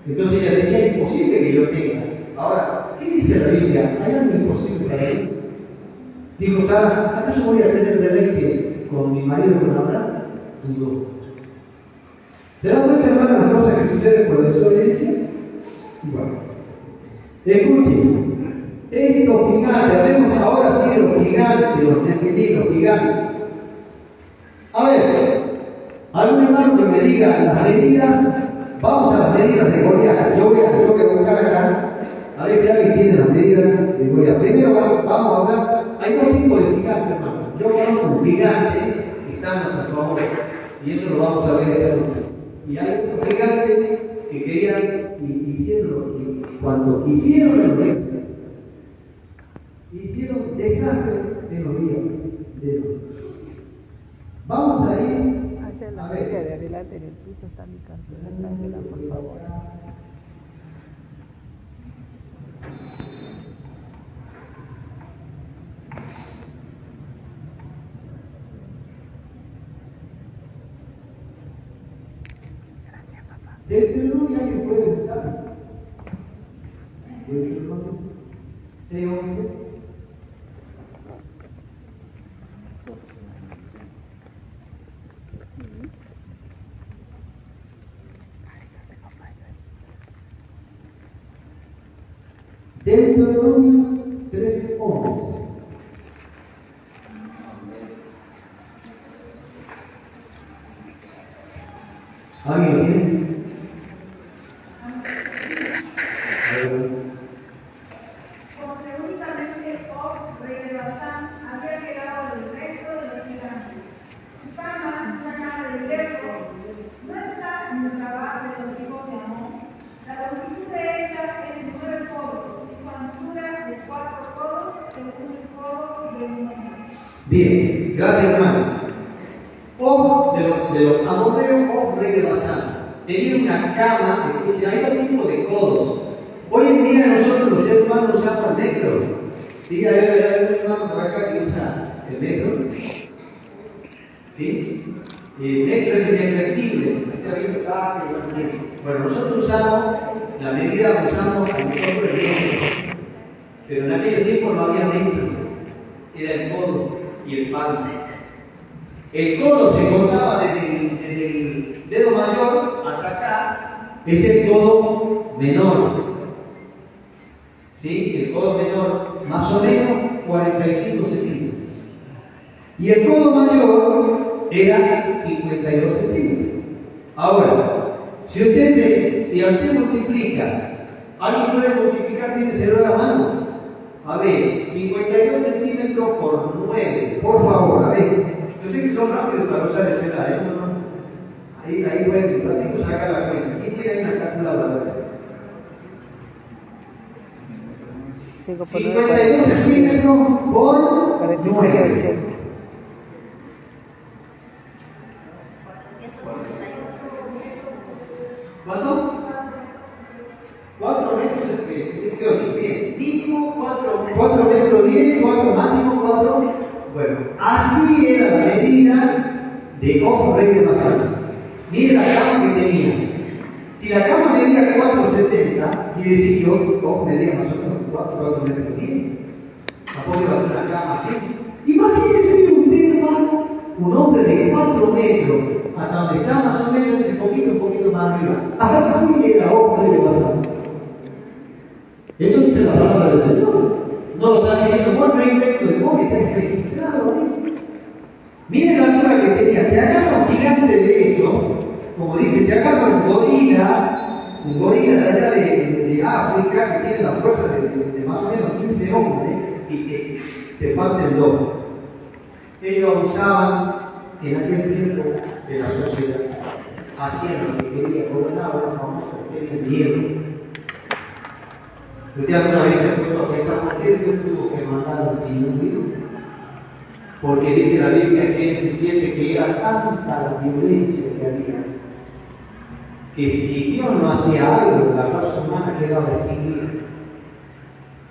Entonces ella decía: es imposible que yo tenga. Ahora, ¿qué dice la Biblia? ¿Hay algo imposible para mí? Dijo Sara: ¿acaso voy a tener deleite con mi marido, con Abraham? Dudó. ¿Se dan cuenta, hermano, las cosas que suceden por desobediencia? Bueno, escuchen, estos gigantes, hablemos ahora sí de los gigantes, los nefilín, los gigantes. A ver, algún hermano que me diga las medidas, vamos a las medidas de Goliat. Yo voy a buscar acá, a ver si alguien tiene las medidas de Goliat. Primero vamos a hablar, hay 2 tipos de gigantes, hermano. Yo conozco un gigante que está a nuestro favor, y eso lo vamos a ver esta noche. Y hay otros gigantes que querían y hicieron, y cuando hicieron el reino, hicieron desastre en los días de los. Vamos a ir hacia la ver. de adelante en el piso está mi cartera, tráemela, por favor. Deuteronomio, ¿alguien puede buscar? Deuteronomio 3:11. Deuteronomio 3:11. ¿Alguien lo tiene? Porque únicamente Og, rey de Basán, había quedado del resto de los gigantes. Su cama, una cama de hierro, no está en el trabajo de los hijos de Amón. La longitud de ella es de 9 codos, y su altura de 4 codos, según el codo de un hombre. Bien, gracias, hermano. Og de los amorreos, Og, rey de Basán, tenía una cama, escuchen, hay 2 tipos de codos. Hoy en día nosotros los seres humanos usamos el metro. Diga, hay un hermano por acá que usa el metro. ¿Sí? El metro es el flexible. Bueno, nosotros usamos la medida, usamos a nosotros el metro. Pero en aquel tiempo no había metro. Era el codo y el palmo. El codo se cortaba desde el dedo mayor hasta acá, es el codo menor. ¿Sí? El codo menor, más o menos 45 centímetros. Y el codo mayor era 52 centímetros. Ahora, si usted multiplica, ¿alguien puede multiplicar? Tiene celular a la mano. A ver, 52 centímetros por 9, por favor, a ver. Yo sé que son rápidos para usar el celular, ¿eh? Ahí pueden, ratito sacar la cuenta. ¿Quién tiene una calculadora? 52 centímetros por 9. ¿Cuánto? 4 metros 68. Bien. Mínimo 4 metros 10, 4 máximo 4 Bueno, así era la medida de Og, rey de Basán. Mire la cama que tenía. Si la cama medía 4,60, quiere decir que Og medía más o menos 4 metros 10. Tampoco iba a ser una cama así. Imagínense usted, hermano, un hombre de 4 metros, hasta donde está más o menos ese un poquito más arriba. Así era Og, rey de Basán. Eso dice la palabra del Señor. No lo está diciendo por no invento de vos, está registrado ahí. Miren la altura que tenía. Te agarra un gigante de eso, como dice, te agarra un gorila de allá de África, que tiene la fuerza de más o menos 15 hombres, y te parte el lomo. Ellos abusaban en aquel tiempo de la sociedad. Hacían lo que querían, gobernaban los famosos, querían miedo. Usted alguna vez se ha puesto a pensar por qué Dios tuvo que mandar a un diluvio. Porque dice la Biblia en Génesis 7 que era tanta la violencia que había, que si Dios no hacía algo, la raza humana quedaba extinguida.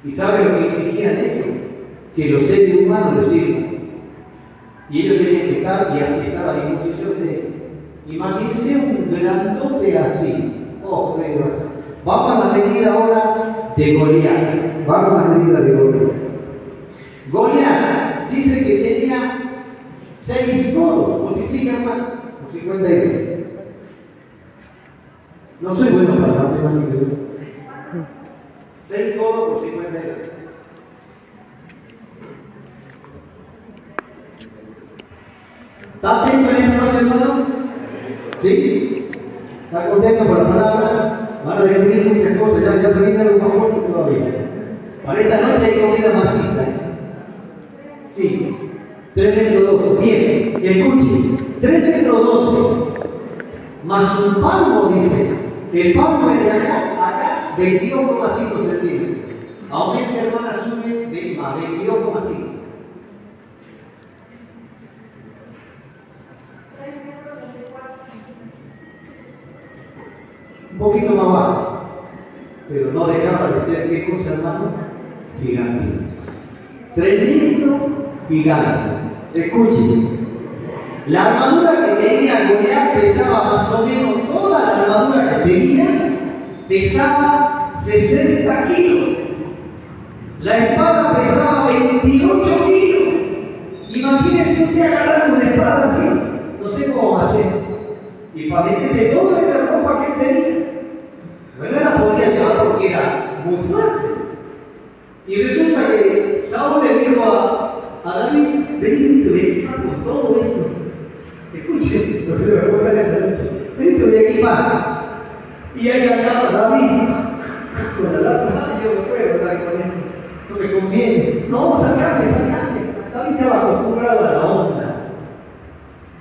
¿Y sabe lo que exigían ellos? Que los seres humanos les sirvan. Y ellos tenían que estar y estaba a disposición de ellos. Imagínense un grandote así. Oh, creo así. Vamos a la medida ahora de Goliat. Vamos a la medida de Goliat. Goliat dice que tenía 6 codos. Multiplica más por 52. No soy bueno para la matemática. 6 codos por 52. ¿Está atento en esta noche, hermano? ¿Sí? ¿Está contento por la palabra? Van a descubrir muchas cosas, ya se viene algo más fuerte todavía. Para esta noche hay comida maciza. Sí, 3 metros 12. Bien, escuchen, 3 metros 12 más un palmo, dice. El palmo es de acá, 22,5 centímetros. Aumenta, hermana, sube más, 22,5. Un poquito más bajo, pero no dejaba de ser, ¿qué cosa, hermano? Gigante. Tremendo gigante. Escuchen, la armadura que tenía Goliat pesaba más o menos, toda la armadura que tenía pesaba 60 kilos. La espada pesaba 28 kilos. Imagínense usted agarrando una espada así, no sé cómo va a ser. Y para meterse toda esa ropa que él tenía. Bueno, la podía llevar porque era muy fuerte. Y resulta que Saúl le dijo a David, vení con todo esto. Escuchen, lo que le voy a contar esta noche. Vení, te voy a equipar. Y ahí andaba David con la lámpara. Yo no puedo hablar con él, no me conviene. No, sacame. David estaba acostumbrado a la onda.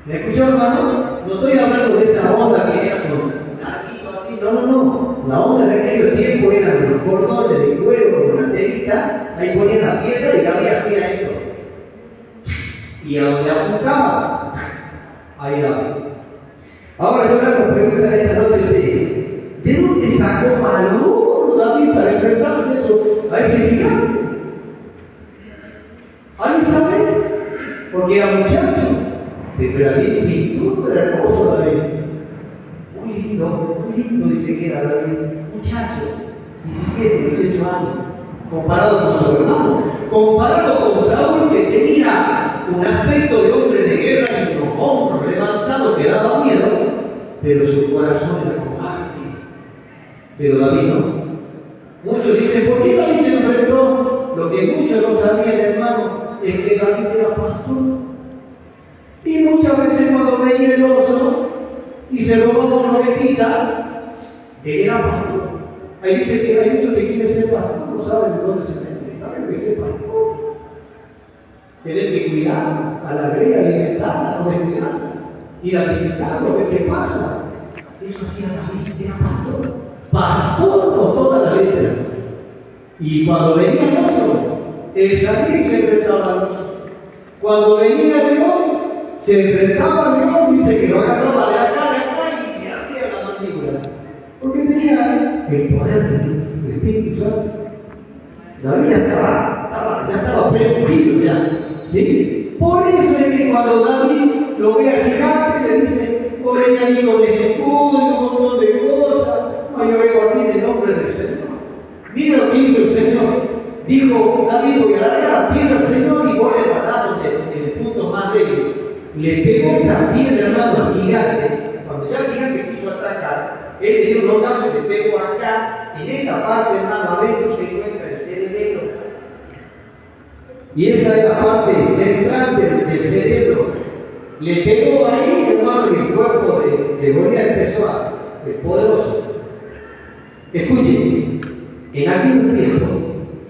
¿Me escuchó, hermano? No estoy hablando de esa onda que era con narguito así, no. La onda de aquellos tiempos eran los cordones de cuero con una telita, ahí ponían la piedra y David hacía esto. Y a donde apuntaba, ahí David. Ahora yo le pregunto esta noche a ustedes, ¿de dónde sacó valor David para enfrentarse a ese gigante? ¿Alguien sabe? Porque era muchacho. Pero era bien pintura, era hermoso David. Muy lindo dice que era David. Muchacho, 17, 18 años. Comparado con su hermano, comparado con Saúl, que tenía un aspecto de hombre de guerra y los hombros levantados que daba miedo, pero su corazón era cobarde. Pero David no. Muchos dicen, ¿por qué David se enfrentó? Lo que muchos no sabían, hermano, es que David era pastor. Y muchas veces cuando venía el oso y se robaba una ovejita, él era pastor. Ahí dice que hay muchos que quieren ser pastor, no saben de dónde se meten, saben que ser pastor. Tener que cuidar a la grey, alimentarla, no descuidarla, ir a visitarlo, ver qué pasa. Eso hacía David, era pastor con toda la letra. Y cuando venía el oso, él sabía y se enfrentaba al oso. Cuando venía el león, se enfrentaba al león, dice que lo agarraba de acá y le abría la mandíbula. Porque tenía el poder del Espíritu Santo. David ya estaba preocupado ya. ¿Sí? Por eso es que cuando David lo ve al gigante, le dice, oye amigo, de escudo, un montón de cosas, no, yo vengo aquí en el nombre del Señor. Mira lo que hizo el Señor. Dijo David, voy a largar la piedra al Señor y voy a matar en el punto más débil. Le pegó esa piedra, hermano, al gigante. Cuando ya el gigante quiso atacar, él le dio un locazo y le pegó acá. En esta parte, hermano, adentro se encuentra el cerebro. Y esa es la parte central del cerebro. Le pegó ahí, hermano, y el cuerpo de Goliat empezó a ser poderoso. Escuchen, en aquel tiempo,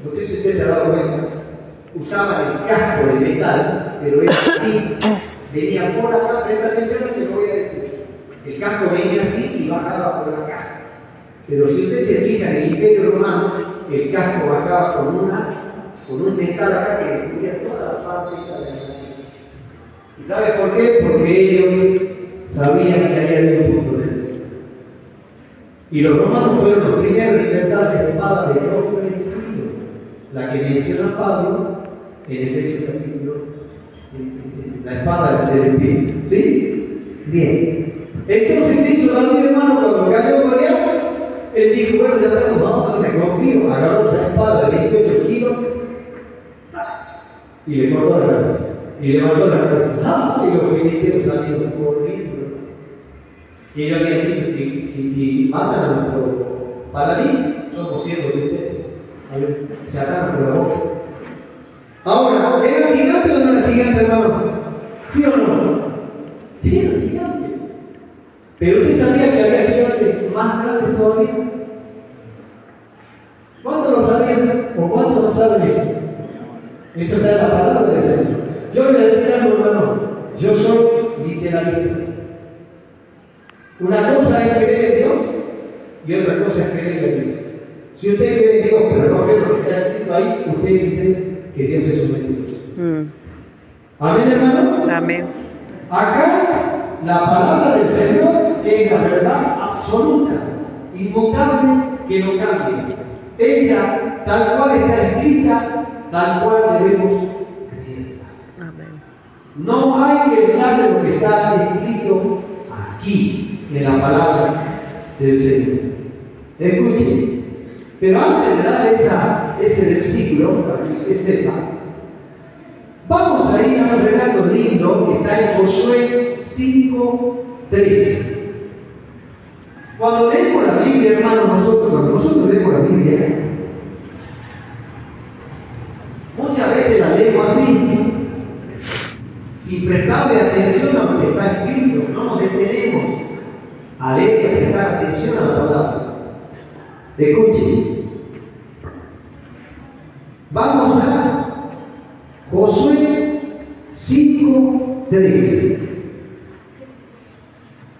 no sé si usted se ha dado cuenta, usaban el casco de metal, pero era así, venía por acá, presta atención a lo que le voy a decir. El casco venía así y bajaba por acá. Pero si usted se fija en el Imperio Romano, el casco bajaba con un metal acá que cubría toda la parte de la nariz. ¿Y sabe por qué? Porque ellos sabían que había un punto de luz. Y los romanos fueron los primeros en inventar la espada de bronce y filo, la que menciona Pablo en Efesios capítulo, la espada del Espíritu. ¿Sí? Bien. Entonces, ¿qué hizo David, hermano, cuando cayó Goliat? Él dijo, bueno, ya estamos, vamos a darle confío, agarró esa espada de 28 kilos y le cortó la cabeza. Y levantó la cabeza. Y los filisteos salieron corriendo. Y ellos habían dicho, si matan a nuestro paladín, somos siervos de ustedes. Se ataron por la boca. Ahora, ¿era gigante o no era gigante, hermano? ¿Sí o no? Era gigante. Pero usted sabía que había gigantes más grandes todavía. ¿Cuántos lo sabían o cuántos no saben? Eso está en la palabra del Señor. Yo le voy a decir algo, hermano. Yo soy literalista. Una cosa es creer en Dios y otra cosa es creer en la Biblia. Si usted cree en Dios, pero no cree lo que está escrito ahí, usted dice que Dios es un mentiroso. ¿Amén, hermano? Amén. Acá la palabra del Señor es la verdad absoluta, inmutable, que no cambia. Ella, tal cual está escrita, tal cual debemos creerla. Amén. No hay que dudar de lo que está escrito aquí, en la palabra del Señor. Escuchen, pero antes de dar ese versículo, para que usted sepa, vamos a ir a un relato lindo que está en Josué 5:13. Cuando leemos la Biblia, hermanos, cuando nosotros leemos la Biblia, muchas veces la leemos así, sin prestarle atención a lo que está escrito. No nos detenemos a leer y a prestar atención a la palabra. Escuchen. Vamos a Josué 5:13.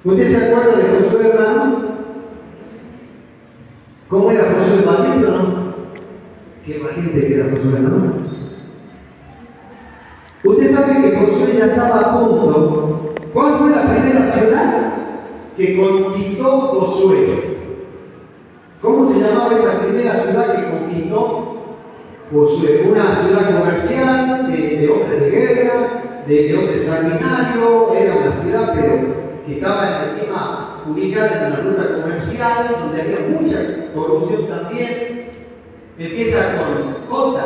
¿Usted se acuerda de Josué, hermano? ¿Cómo era Josué? ¿Valiente o no? Qué valiente que era Josué, hermano. Usted sabe que Josué ya estaba a punto. ¿Cuál fue la primera ciudad que conquistó Josué? ¿Cómo se llamaba esa primera ciudad que conquistó Josué? Una ciudad comercial, de hombres de guerra, de hombres sanguinarios. Era una ciudad, pero que estaba encima ubicada en una ruta comercial, donde había mucha corrupción también. Empieza con J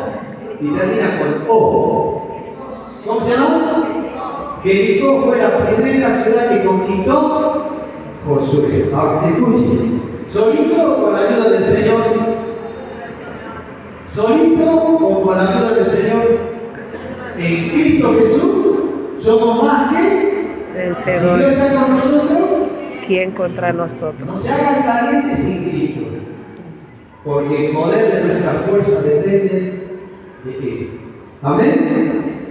y termina con O. ¿Cómo se llama? Jericó fue la primera ciudad que conquistó Josué. Ahora, escuchen, ¿solito o con la ayuda del Señor? ¿Solito o con la ayuda del Señor? En Cristo Jesús somos más que vencedores. Si Dios está con nosotros, ¿Quién contra nosotros? no se hagan calientes sin Cristo, porque el poder de nuestra fuerza depende de Él. Amén.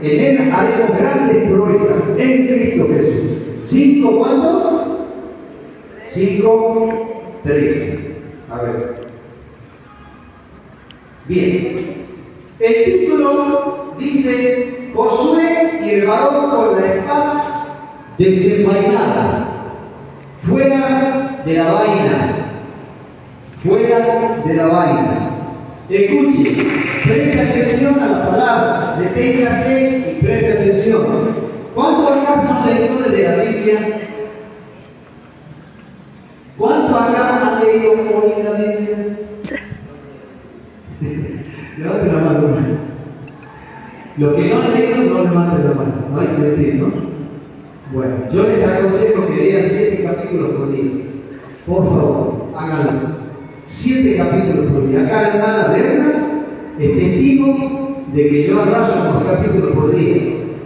En Él haremos grandes proezas, en Cristo Jesús. 5, ¿cuánto? 5:13. A ver. Bien. El título dice: Josué y el varón con la espada desenvainada, fuera de la vaina, fuera de la vaina. Escuche, preste atención a la palabra, deténgase y preste atención. ¿Cuántos acá son lectores de la Biblia? ¿Cuántos acá han leído hoy la Biblia? Levanten la mano. Los que no han leído, no levanten la mano. No hay que mentir, ¿no? Bueno, yo les aconsejo que lean 7 capítulos por día. Por favor, háganlo. 7 capítulos por día. Acá la hermana Berna es testigo de que yo arraso unos capítulos por día.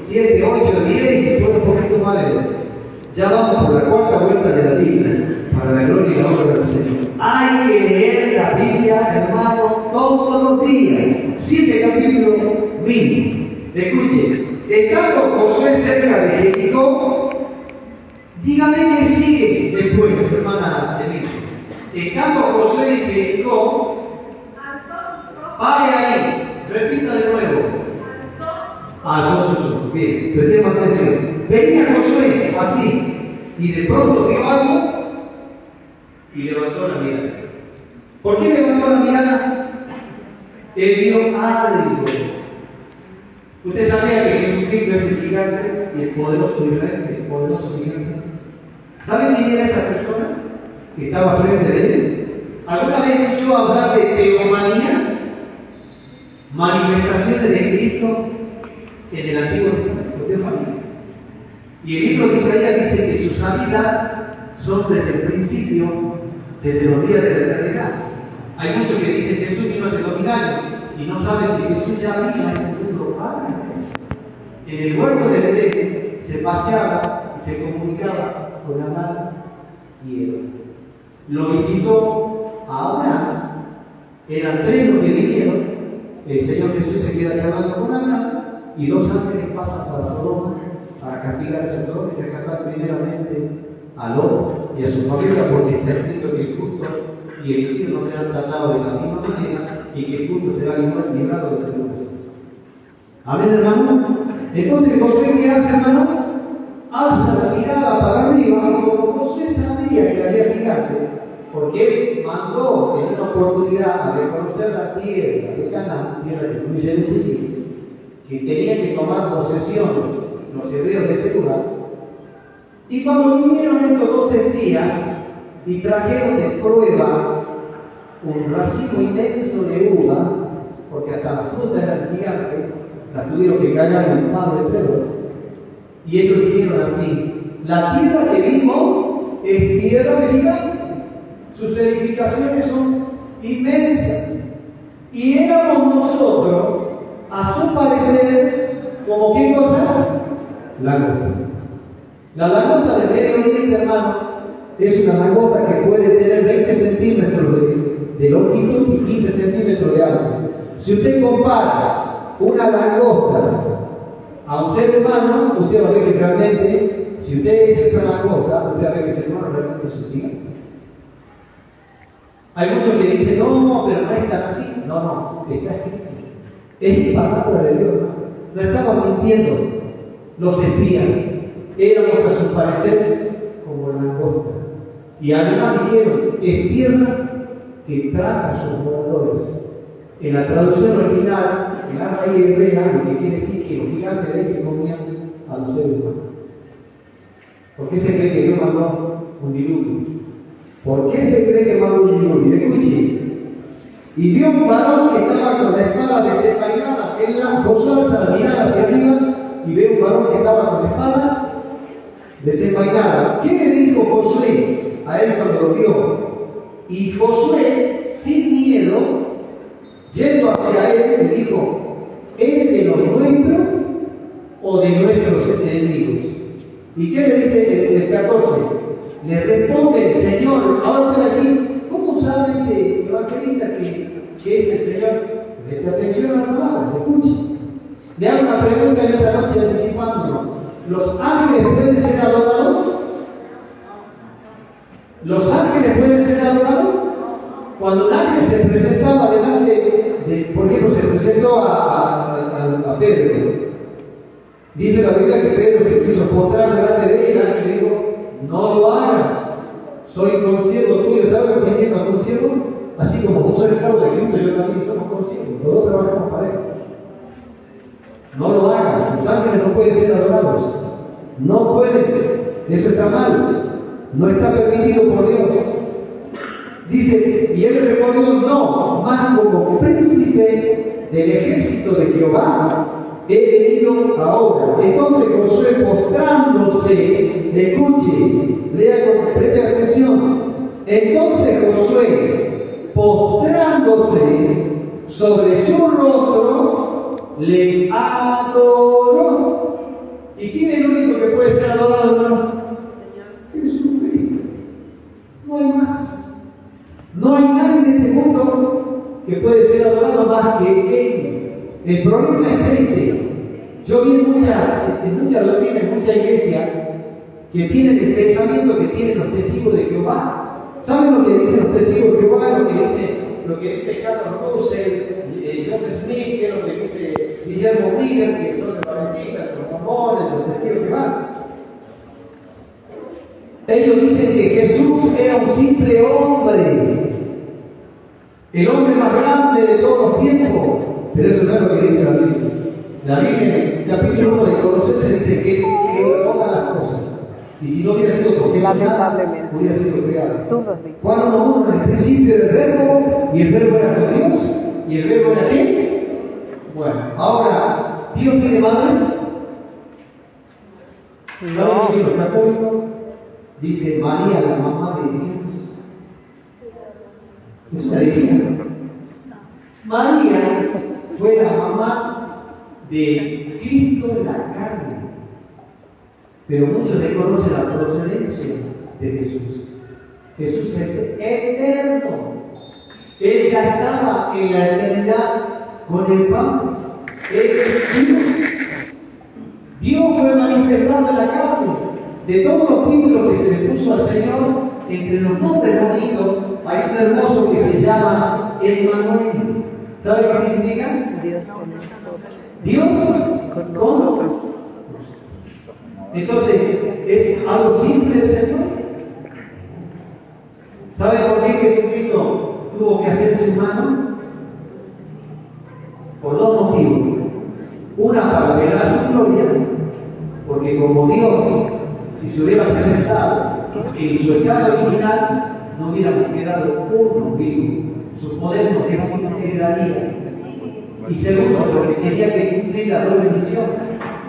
7, 8, 10 y se puede un poquito más de. Ya vamos por la 4ª vuelta de la Biblia, para la gloria y la honra del Señor. Hay que leer la Biblia, hermano, todos los días. 7 capítulos mínimo. Escuche, estando Josué cerca de Jericó, dígame qué sigue después, hermana Denise. Estando Josué en Jericó, pare ahí, repita de nuevo. Alzó sus ojos. Bien, prestemos atención. Venía Josué así, y de pronto vio algo y levantó la mirada. ¿Por qué levantó la mirada? Él vio algo. Usted sabía que Jesucristo es el gigante y el poderoso Israel, el poderoso gigante. ¿Saben quién era esa persona que estaba frente de él? ¿Alguna vez escuchó hablar de teomanía? Manifestaciones de Cristo en el Antiguo Testamento, teomanía. Y el libro de Isaías dice que sus salidas son desde el principio, desde los días de la eternidad. Hay muchos que dicen que Jesús vino hace 2000 años y no saben que Jesús ya vino en el mundo antes. En el huerto de Edén se paseaba y se comunicaba con Adán y Eva. Lo visitó a Abraham, eran 3 los que vinieron. El Señor Jesús se queda charlando con Abraham y 2 ángeles pasan para Sodoma para castigar a Sodoma y rescatar primeramente a Lot y a su familia, porque está escrito que el justo y el impío no serán tratados de la misma manera y que el justo será librado de la tribulación. Amén, hermano. Entonces Josué, ¿qué hace, hermano? Alza la mirada para arriba y como Josué sabía que había gigante, porque él mandó en una oportunidad a reconocer la tierra de Canaán, tierra que incluye el Chile, que tenía que tomar posesión los hebreos de ese lugar. Y cuando vinieron estos 12 días y trajeron de prueba un racimo inmenso de uva, porque hasta las frutas eran gigantes, las tuvieron que callar en el palo de Pedro. Y ellos dijeron así: la tierra que vimos es tierra de gigante, sus edificaciones son inmensas, y éramos nosotros, a su parecer, como qué cosa, langosta. La langosta de Medio Oriente, hermano, es una langosta que puede tener 20 centímetros de longitud y 15 centímetros de alto. Si usted compara una langosta a un ser humano, usted va a ver que realmente, si usted es esa langosta, usted va a ver que el ser humano realmente es un gigante. Hay muchos que dicen, no, pero no es tan así. No, está escrito. Es palabra de Dios. No estamos mintiendo los espías. Éramos a su parecer como langosta. Y además dijeron, es tierra que traga a sus moradores. En la traducción original, en la raíz hebrea, lo que quiere decir que los gigantes de ahí se comían a los seres humanos. ¿Por qué se cree que Dios mandó un diluvio? ¿Por qué se cree que mandó un diluvio? Escuche. Y vio un varón que estaba con la espada desenvainada. Él Josué alza la mirada hacia arriba y ve un varón que estaba con la espada desenvainada. ¿Qué le dijo Josué a él cuando lo vio? Y Josué, sin miedo, yendo hacia él, le dijo: ¿es de los nuestros o de nuestros enemigos? ¿Y qué le dice el 14? Le responde el Señor. Ahora te va a decir, ¿cómo saben de evangelista que es el Señor? Preste atención a la palabra, escuche. Le hago una pregunta en esta noche anticipándolo. ¿Los ángeles pueden ser adorados? ¿Los ángeles pueden ser adorados? Cuando un ángel se presentaba delante de, por ejemplo, se presentó a Pedro, dice la Biblia que Pedro se quiso postrar delante de él, y le dijo: no lo hagas, soy consiervo tuyo. ¿Sabes lo que significa consiervo? Así como vos sos esclavo de Cristo, yo también somos conscientes, los dos trabajamos para Él. No lo hagan, los ángeles no pueden ser adorados. No pueden, eso está mal, no está permitido por Dios. Dice, y él respondió, no, más como príncipe del ejército de Jehová he venido ahora. Entonces Josué postrándose, escuche, preste atención. Entonces Josué postrándose sobre su rostro, le adoró. ¿Y quién es el único que puede ser adorado, hermano? Jesucristo. No hay más. No hay nadie en este mundo que puede ser adorado más que Él. El problema es este. Yo vi en muchas reuniones, en muchas iglesias, que tienen el pensamiento que tienen los testigos de Jehová. ¿Saben lo que dicen los testigos de Jehová? Lo que dice Carlos Russell, Joseph Smith, que es lo que dice Guillermo Miller, que son los adventistas, los mormones, los testigos de Jehová. Ellos dicen que Jesús era un simple hombre, el hombre más grande de todos los tiempos, pero eso no es lo que dice la Biblia. La Biblia, en el capítulo 1 de Colosenses, dice que Él creó todas las cosas. Y si no hubiera sido porque eso nada, hubiera sido creado. Juan 1:1, en el principio era el verbo, y el verbo era con Dios, y el verbo era ¿qué? Bueno, ahora, ¿Dios tiene madre? ¿Saben qué dicen los católicos? Dice María, la mamá de Dios. Es una alegría. María fue la mamá de Cristo en la carne. Pero muchos desconocen la procedencia de Jesús. Jesús es eterno. Él ya estaba en la eternidad con el Padre. Él es Dios. Dios fue manifestado en la carne. De todos los títulos que se le puso al Señor, entre los nombres bonitos, hay un hermoso que se llama Emmanuel. ¿Sabe qué significa? Dios con nosotros. Dios con nosotros. Entonces, ¿es algo simple el Señor? ¿Sabe por qué Jesucristo tuvo que hacerse humano? Por dos motivos. Una, para revelar su gloria, porque como Dios, si se hubiera presentado en su estado original, no hubiéramos quedado uno vivo. Su poder nos desintegraría. Y segundo, porque tenía que cumplir la doble misión: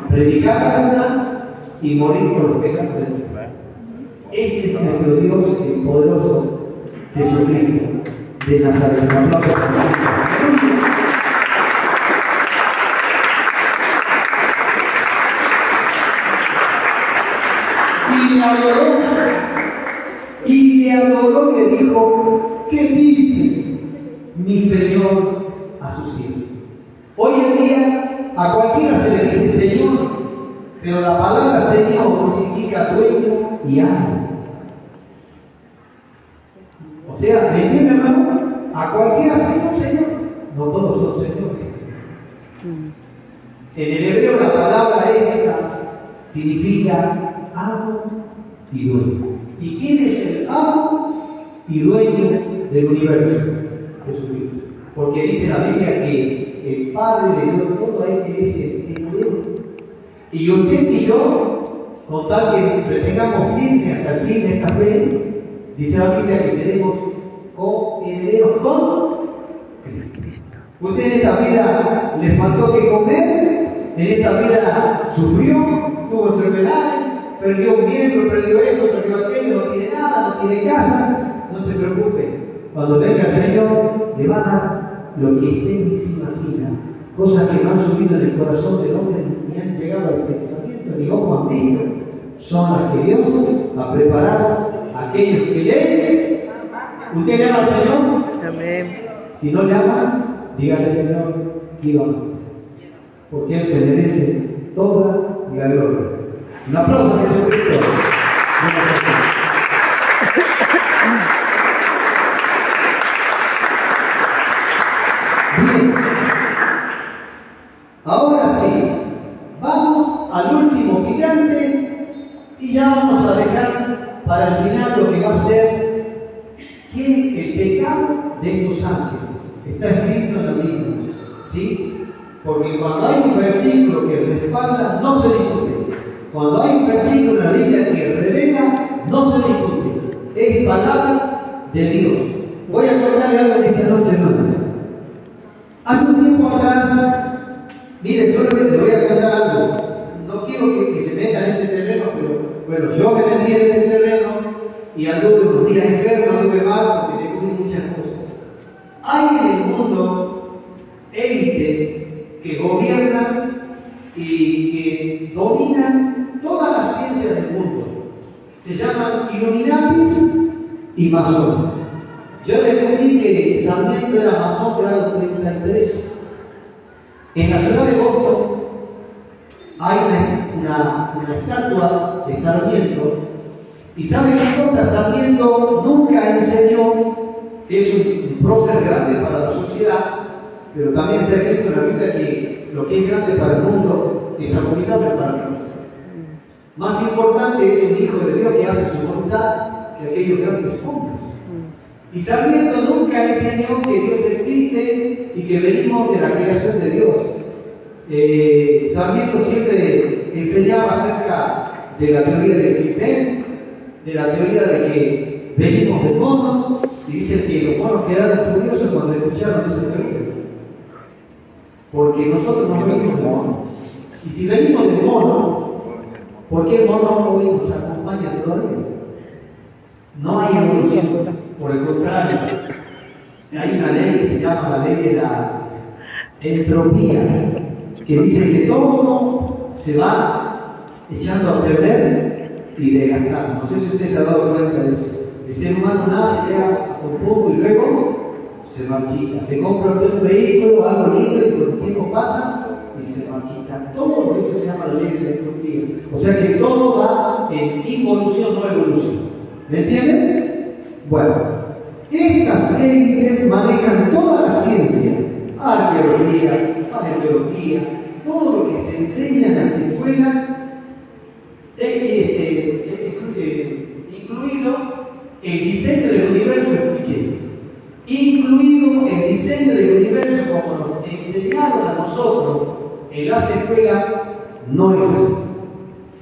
predicar la verdad y morir por los pecados del mundo. Ese es nuestro Dios, el poderoso Jesucristo de Nazaret. Un aplauso para Él. Y le adoró y le dijo, ¿qué dice mi Señor a sus hijos? Hoy en día a cualquiera se le dice Señor, pero la palabra Señor significa dueño y amo. O sea, ¿me entiende, hermano? A cualquiera Señor. No todos son señores. En el hebreo la palabra esta significa amo y dueño. ¿Y quién es el amo y dueño del universo? Jesucristo. Porque dice la Biblia que el Padre le dio todo a él, que dice, te dio. Y usted y yo, con tal que retengamos firme hasta el fin de esta fe, dice la Biblia que seremos herederos con Cristo. Usted en esta vida le faltó que comer, en esta vida sufrió, tuvo enfermedades, perdió un miembro, perdió esto, perdió aquello, no tiene nada, no tiene casa. No se preocupe, cuando venga el Señor le va a dar lo que usted ni se imagina, cosas que no han subido en el corazón del hombre ni han llegado al pensamiento ni ojo han visto, son las que Dios ha preparado a aquellos que leen. ¿Usted llama al Señor? Amén. Si no llama, dígale Señor, que vamos, porque Él se merece toda la gloria. Un aplauso a Jesucristo. Bien. Ahora sí, vamos al último gigante y ya vamos a dejar para el final lo que va a ser el pecado de los ángeles. está escrito en la Biblia, ¿sí? Porque cuando hay un versículo que respalda, no se discute. Cuando hay un versículo en la Biblia que revela, no se discute. Es palabra de Dios. Voy a contarle algo en esta noche, hermano. Hace un tiempo atrás, mire, yo le voy a contar algo. No quiero que se meta en este terreno, pero bueno, yo me metí en este terreno y anduve unos días enfermo, anduve mal porque descubrí muchas cosas. Hay en el mundo élites que gobiernan y que dominan todas las ciencias del mundo. Se llaman Illuminatis y masones. Yo descubrí que Sarmiento era masón grado 33. En la ciudad de Boston hay una estatua de Sarmiento. ¿Y saben qué cosa? Sarmiento nunca enseñó, es un prócer grande para la sociedad, pero también está escrito en la Biblia que lo que es grande para el mundo es abominable para Dios. Más importante es un hijo de Dios que hace su voluntad que aquellos grandes hombres. Y Sarmiento nunca enseñó que Dios existe y que venimos de la creación de Dios. Sarmiento siempre enseñaba acerca de la teoría del Big Bang, de la teoría de que venimos del mono, y dice que los monos quedaron curiosos cuando escucharon esa teoría. Porque nosotros no venimos del mono. Y si venimos del mono, ¿por qué el mono hoy nos acompaña todavía? No hay evolución. Por el contrario, hay una ley que se llama la ley de la entropía, que dice que todo se va echando a perder y desgastando. No sé si usted se ha dado cuenta de eso. El ser humano nace, llega un poco y luego se marchita. Se compra un vehículo, algo lindo, y con el tiempo pasa y se marchita. Todo eso se llama la ley de la entropía. O sea que todo va en involución, no evolución. ¿Me entienden? Bueno, estas élites manejan toda la ciencia, arqueología, paleontología, todo lo que se enseña en la escuela, incluido el diseño del universo, escuchen, incluido el diseño del universo como nos enseñaron a nosotros en las escuelas, no es eso.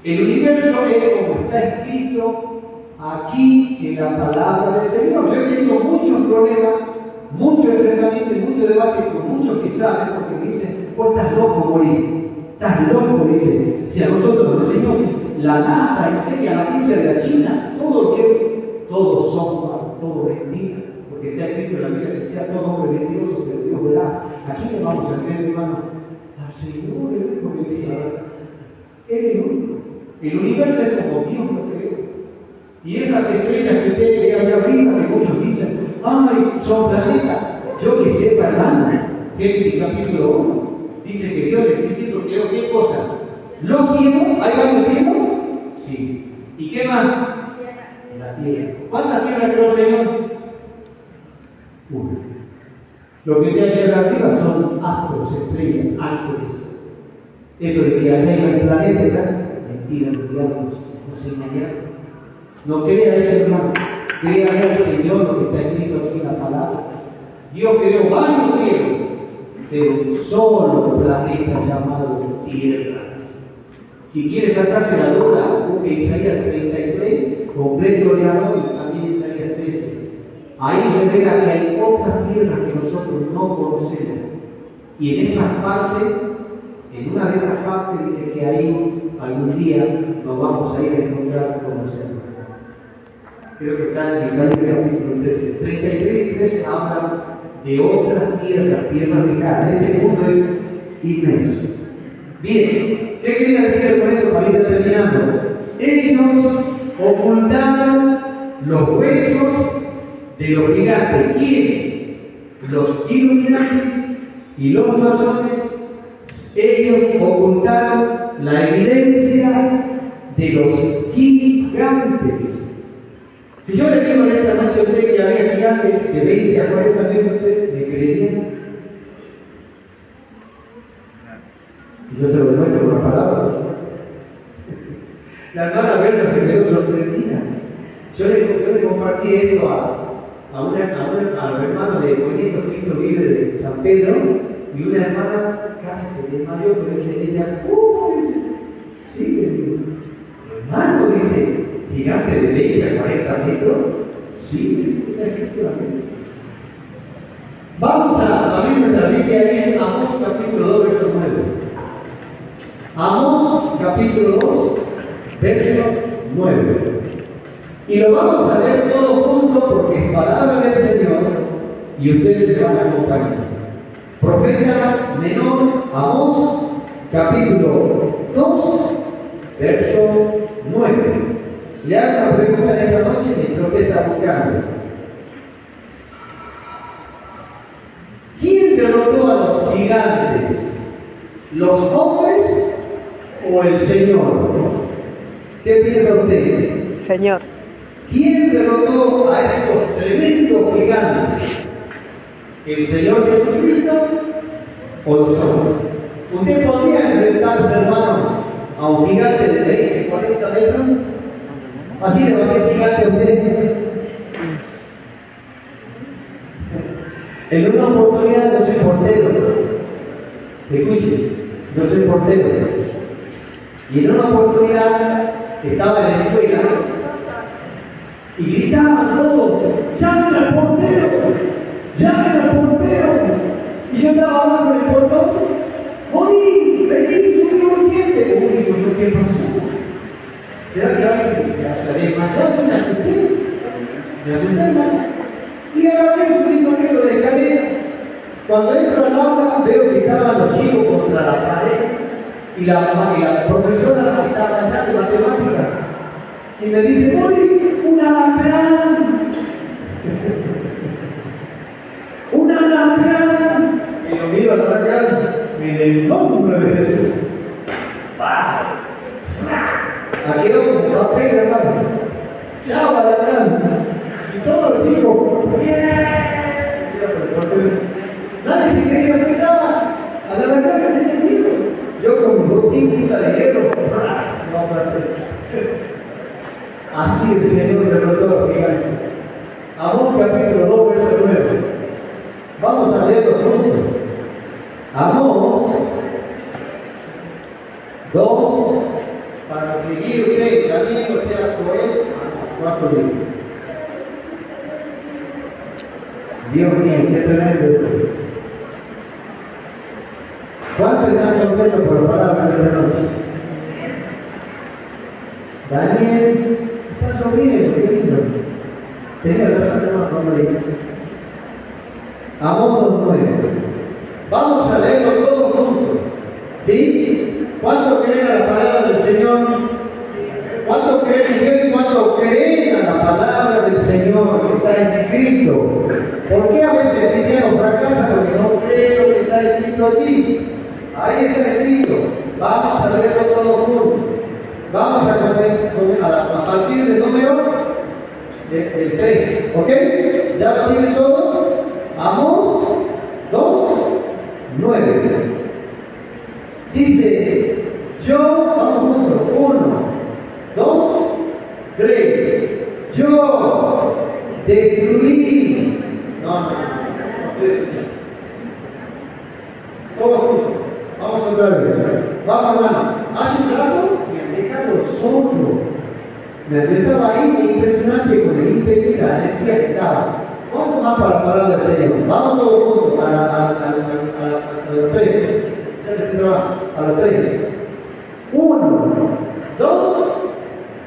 El universo es como está escrito aquí en la palabra del Señor. Yo he tenido muchos problemas, mucho enfrentamiento y mucho debate con muchos que saben, porque me dicen, vos estás loco, morir. Estás loco, dice. Si a nosotros nos enseñamos, la NASA enseña la ciencia de la China, todos son, todo mentira, porque está escrito en la Biblia que sea todo hombre mentiroso, pero Dios verás. Aquí le vamos a creer, hermano, al Señor, el único que decía, Él es el único. El universo es como Dios lo creó. Y esas estrellas que usted ve allá arriba, que muchos dicen, ¡ay, son planetas! Yo que sepa, hermano, Génesis capítulo 1, dice que Dios en el principio creó ¿qué cosa? Los cielos, ¿hay varios cielos? Sí. ¿Y qué más? La tierra. ¿Cuántas tierras creó el Señor? Una. Lo que usted allá arriba son astros, estrellas, ángeles. Eso de que allá hay un planeta, ¿verdad? Mentira, los diablos, nos engañaron. No crea eso, hermano. Crea al Señor lo que está escrito aquí en la palabra. Dios creó varios cielos, pero un solo planeta llamado Tierra. Si quieres sacarse la duda, busque Isaías 33, completo de hoy, también Isaías 13. Ahí revela que hay otras tierras que nosotros no conocemos. Y en esas partes, en una de esas partes dice que ahí algún día nos vamos a ir a encontrar con el Señor. Creo que está en Isaías capítulo 13. 33 y 13 hablan de otras tierras lejanas. Este mundo es inmenso. Bien, ¿qué quería decir con esto para ir terminando? Ellos ocultaron los huesos de los gigantes. ¿Quién? Los Illuminati y los masones. Ellos ocultaron la evidencia de los gigantes. Si yo le digo en esta noche a usted que había gigantes de 20 a 40 metros, ¿usted me creería? Si yo se lo demuestro con una palabra. La hermana Berta me quedó sorprendida. Yo le compartí esto a los hermanos de Movimiento Cristo Vive Pedro, y una hermana casi se desmayó, pero dice ella, dice, sí, le digo, hermano, dice, gigante de 20 a 40 metros, sí, efectivamente. Vamos a abrir nuestra Biblia ahí en Amós capítulo 2, verso 9. Amós capítulo 2, verso 9. Y lo vamos a leer todos juntos porque es palabra del Señor y ustedes me van a acompañar. Profeta menor, Amós, capítulo 2, verso 9. Le hago una pregunta en esta noche mientras usted está buscando. ¿Quién derrotó a los gigantes? ¿Los hombres o el Señor? ¿Qué piensa usted? Señor. ¿Quién derrotó a estos tremendos gigantes? ¿El Señor Jesucristo o los hombres? ¿Usted podría enfrentarse, hermano, a un gigante de 20, 40 metros? ¿Así le va a ver gigante a usted? En una oportunidad yo soy portero. Escuche, yo soy portero. Y en una oportunidad estaba en la escuela y gritaban todos, ¡llamen al portero! ¡Llamen al portero! Y yo estaba hablando en el portón, ¡Morí! ¡Vení! ¡Subió un diente! Uy, digo yo, ¿qué pasó? ¿Será que alguien se desmayó? Me asusté, hermano. Y agarré su librero de cadena. Cuando entro al aula, veo que estaban los chicos contra la pared y la profesora estaba allá de matemáticas. Y me dice, ¡Morí! ¡Un alacrán! ¡Un alacrán! Y lo miro al alacrán en el nombre de Jesús. ¡Pah! Aquí quedó como papel, hermano. ¡Chao, alacrán! Y todos los chicos, ¡bien! Nadie se creía que estaba a la verdad que tenía miedo. Yo con un botín de hierro, así el Señor derrotó a los gigantes. Amós capítulo 2, verso 9. Vamos a leerlo juntos. Amós 2, para seguir usted, también o sea Joel, 4 libros. Dios mío, qué tremendo. ¿Cuántos están contentos por la palabra de esta noche? Daniel, está lloviendo, qué lindo. Tenía razón, hermano, cuando le dije. Amós 2:9. Vamos a leerlo todos juntos. ¿Sí? ¿Cuántos creen a la palabra del Señor? ¿Cuántos creen ustedes? ¿Cuántos creen a la palabra del Señor que está escrito? ¿Por qué a veces el cristiano fracasa? Porque no cree lo que está escrito allí. Ahí está escrito. Vamos a leerlo todos juntos. Vamos a partir del número del 3. ¿Ok? ¿Ya lo tienen todo? Amós 2:9. Dice, yo, vamos juntos, 1, 2, 3. Yo destruí. No. Todos juntos. Vamos otra vez. Vamos, hermano. Hace un rato me han dejado solo. Me estaba ahí impresionante con el ímpetu y la energía que estaba. ¿Cuánto más para la palabra del Señor? Vamos todos juntos a los 3. A los 3. 1, 2,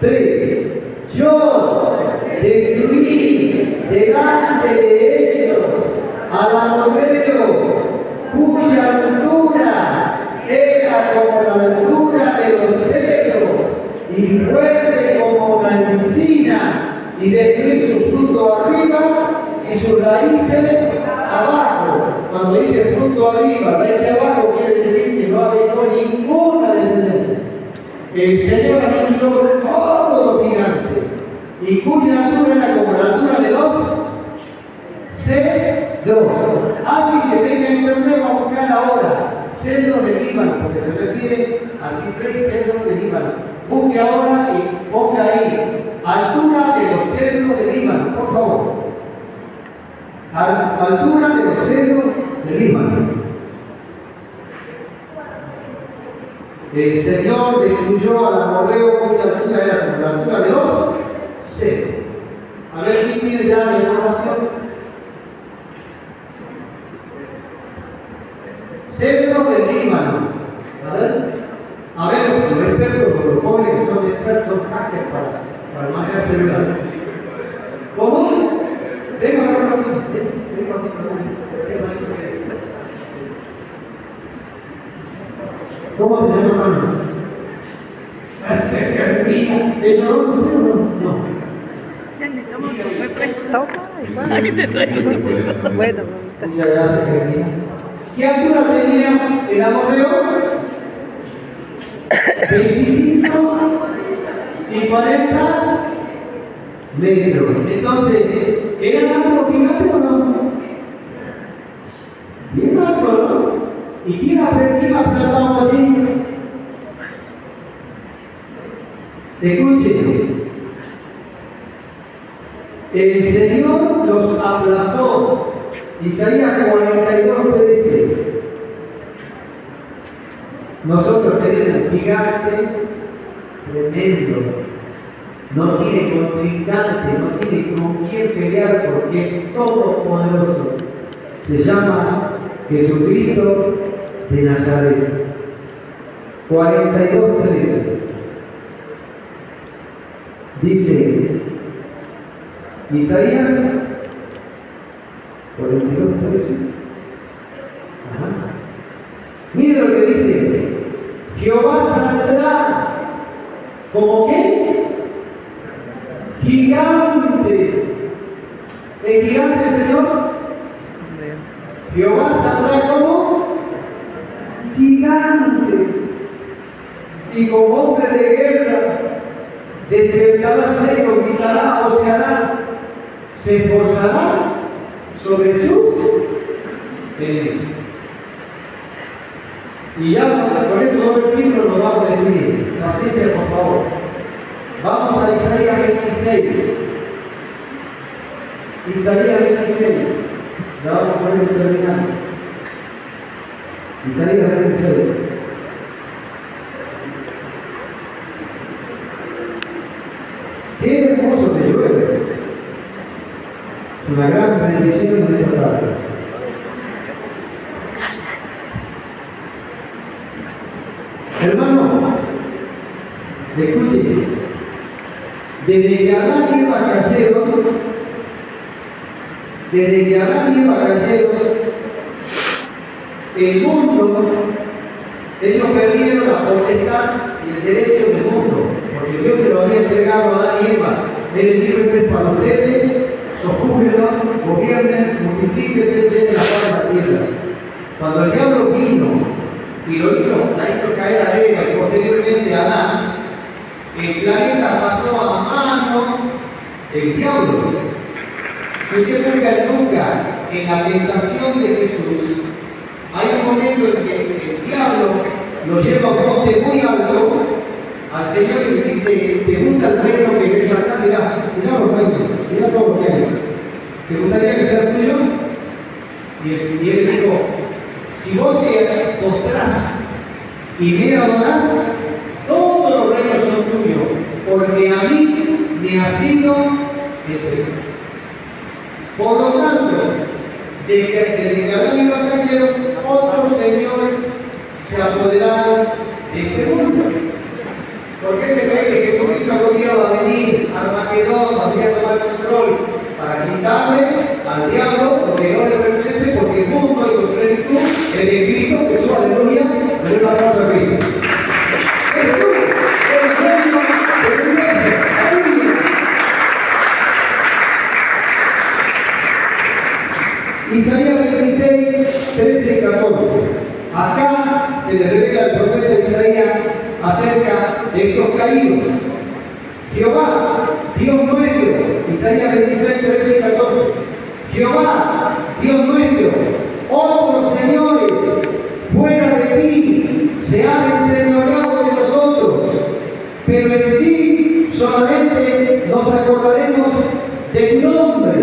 3. Yo destruí delante de ellos al agujero cuya altura era como la altura de los cedros y fuerte como una encina, y destruí su fruto arriba y sus raíces abajo. Cuando dice fruto arriba, raíz abajo, quiere decir que no dejó ninguna descendencia. El Señor aniquiló todos los gigantes, y cuya altura era como la altura de los cedros. Alguien que tenga internet va a buscar ahora cedros de Líbano, porque se refiere al ciprés cedro de Líbano. Busque ahora y ponga ahí altura de los cedros de Líbano, por favor. Altura de los cedros del Líbano. El Señor destruyó al amorreo cuya altura era como la altura de los cedros. A ver, ¿quién tiene ya la información? Cedro del Líbano. A ver, los expertos, los jóvenes que son expertos hackers para manejar celular. ¿Cómo? Venga, venga, ¿cómo te llamas, hermano? No. Bueno, Muchas gracias, Carolina. ¿Qué altura tenía el amorreo? 25 y 40 metros. Entonces, ¿eran altos gigantes o no? Bien alto, ¿no? ¿Y quién ha plantado así? Escuchen. El Señor los aplastó. Isaías 42 te dice: nosotros tenemos un gigante tremendo, no tiene contrincante, no tiene con quién pelear porque es todopoderoso. Se llama Jesucristo de Nazaret. 42:13 dice Isaías 42:13. Mira lo que dice: Jehová saldrá como qué? Gigante. ¿El gigante del Señor? Jehová saldrá como gigante. Y como hombre de guerra, despertará celo, gritará, oseará, se esforzará sobre sus enemigos. Y ya con estos dos versículos nos vamos a despedir. Paciencia, por favor. Vamos a Isaías 26. Isaías 26. La vamos a poner terminando. Isaías 26. Qué hermoso que llueve. Es una gran bendición en esta tarde. Hermano, escuche, desde que Adán y Eva cayeron, el mundo, ellos perdieron la potestad y el derecho del mundo, porque Dios se lo había entregado a Adán y Eva. Él les dijo: esto es para ustedes, sojúzguenlo, gobiernen, multiplíquense, llenen la paz de la tierra. Cuando el diablo vino y la hizo caer a Eva y posteriormente a Adán, el planeta pasó a mano del diablo. Si usted busca en la tentación de Jesús, hay un momento en que el diablo lo lleva a un monte muy alto al Señor y le dice: ¿te gusta el reino que ves acá? Mirá los reinos, mirá todo lo que hay. ¿Te gustaría que sea tuyo? Y él dijo: si vos te postrás y me adorás, todos los reinos son tuyos, porque a mí me ha sido entregado. Por lo tanto, desde que Adán y Eva cayeron, otros señores se apoderaron de este mundo. ¿Por qué se cree que Jesucristo algún día va a venir al Armagedón, va a venir a tomar control? Para quitarle al diablo lo que no le pertenece, porque el mundo y su plenitud es de Cristo Jesús. Aleluya. Denle un aplauso a Cristo. Jesús, el reino de tu iglesia. Aleluya. Isaías 26, 13 y 14. Acá se le revela al profeta Isaías acerca de estos caídos. Jehová, Dios nuestro, Isaías 26, 13 y 14. Jehová, Dios nuestro, otros señores fuera de ti se han enseñoreado de nosotros, pero en ti solamente nos acordaremos de tu nombre.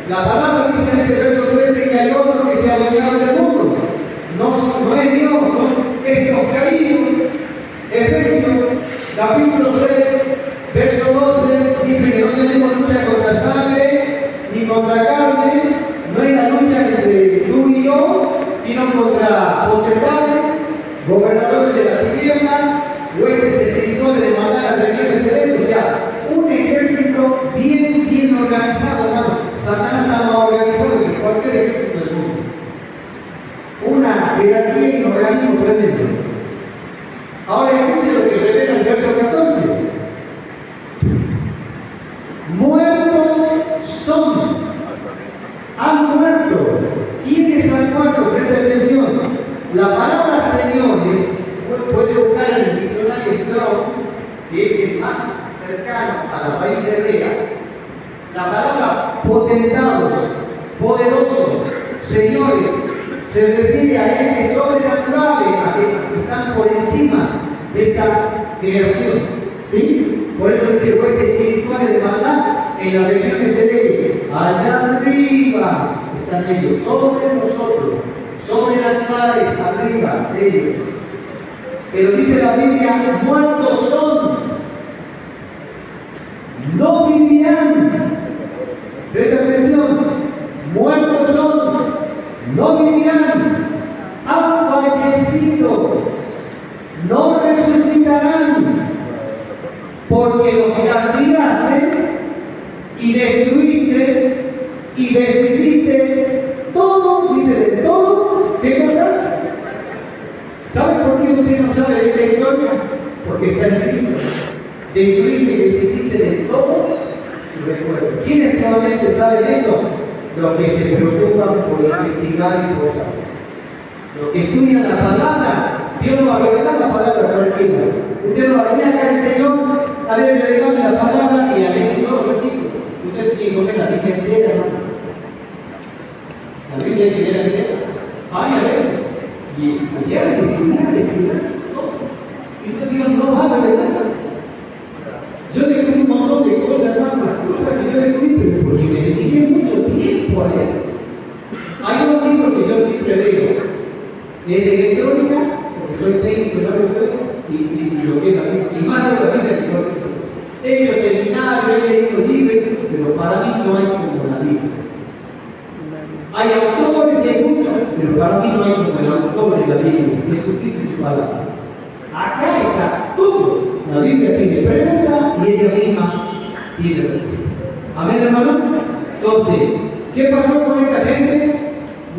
La palabra dice en este verso 13 que hay otro que se adueñaron de Señor contra potestades, gobernadores de la tiniebla, huestes espirituales de maldad en regiones celestes, o sea, un ejército bien organizado, hermano. Satanás está más organizado que cualquier ejército del mundo. Una jerarquía y un organismo tremendo. Ahora escuche lo que revela el verso 14. Muertos son. Han muerto. ¿Quiénes han muerto? Presta atención. La palabra señores, puede buscar en el diccionario Strong, que es el más cercano a la raíz hebrea. La palabra potentados, poderosos, señores, se refiere a entes sobrenaturales, a que están por encima de esta creación. ¿Sí? Por eso dice huestes espirituales de maldad en las regiones celestes. Allá arriba están ellos, sobre nosotros, sobrenaturales, arriba de ellos. Pero dice la Biblia, muertos son, no vivirán. Presta atención, muertos son, no vivirán, han fallecido, no resucitarán, porque los castigaste y destruiste y deshiciste todo, dice de todo, ¿qué cosa? ¿Sabe por qué usted no sabe de esta historia? Porque está en Cristo. Destruiste y deshiciste de todo su recuerdo. ¿Quiénes solamente saben esto? Los que se preocupan por investigar y cosas. Los que estudian la palabra. Dios no va a revelar la palabra cualquiera. Usted no va a venir acá al Señor a ver revelarle la palabra y a leer solo versículos. Usted tiene que coger la Biblia entera, hermano. La Biblia hay que leer entera. Varias veces. Y hay que estudiar todo. Si no, Dios no va a revelar. Yo descubrí un montón de cosas, hermano, cosas que yo descubrí, pero porque me dediqué mucho tiempo a leer. Hay un libro que yo siempre leo, es de electrónica, porque soy técnico en electrónica, y lo que es la Biblia, y más de la Biblia que no he hecho seminarios, he leído libros, pero para mí no hay como la Biblia. Hay autores y hay muchos, pero para mí no hay como el autor de la Biblia, Jesucristo y su palabra. Acá está todo. La Biblia tiene preguntas y ella misma tiene respuestas. Amén, hermano. Entonces, ¿qué pasó con esta gente?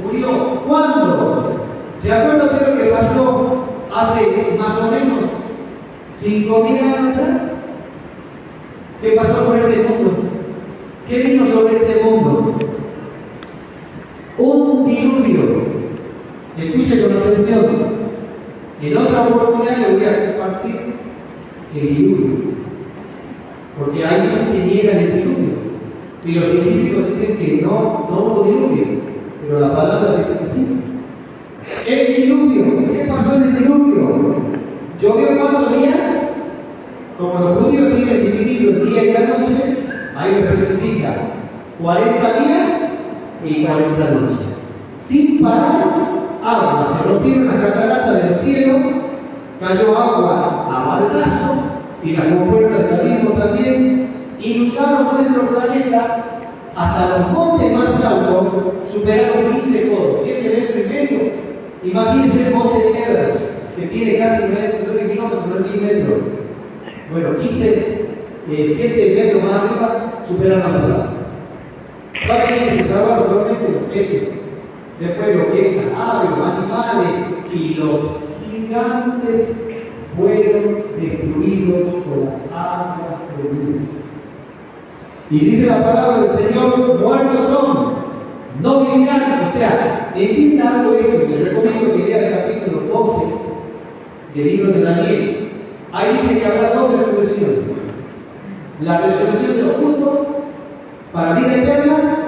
Murió. ¿Cuándo? ¿Se acuerda usted lo que pasó hace más o menos 5.000 años atrás? ¿Qué pasó con este mundo? ¿Qué vino sobre este mundo? Un diluvio. Escuche con atención. En otra oportunidad le voy a compartir el diluvio. Porque hay muchos que niegan el diluvio. Y los científicos dicen que no hubo diluvio. Pero la palabra dice que sí. El diluvio. ¿Qué pasó en el diluvio? ¿Llovió cuántos días? Como los judíos tienen dividido el día y la noche, ahí lo especifica 40 días y 40 noches. Sin parar, agua. Se rompieron las cataratas del cielo, cayó agua a baldazo y las compuertas del abismo también, inundaron nuestro planeta hasta los montes más altos, superaron 15 codos, 7 metros y medio. Imagínense el monte de Everest, que tiene casi 9 kilómetros, 9.000 metros. Bueno, 7 metros más arriba superaron la pasada. ¿Saben quiénes se salvaron? Solamente los peces. Después lo que es aves, los animales y los gigantes fueron destruidos por las aguas del diluvio. Y dice la palabra del Señor, muertos son, no vivirán. O sea, entienda algo esto, y les recomiendo que lea el capítulo 12 del libro de Daniel. Ahí dice que habrá dos resurrecciones. La resurrección de los justos para vida eterna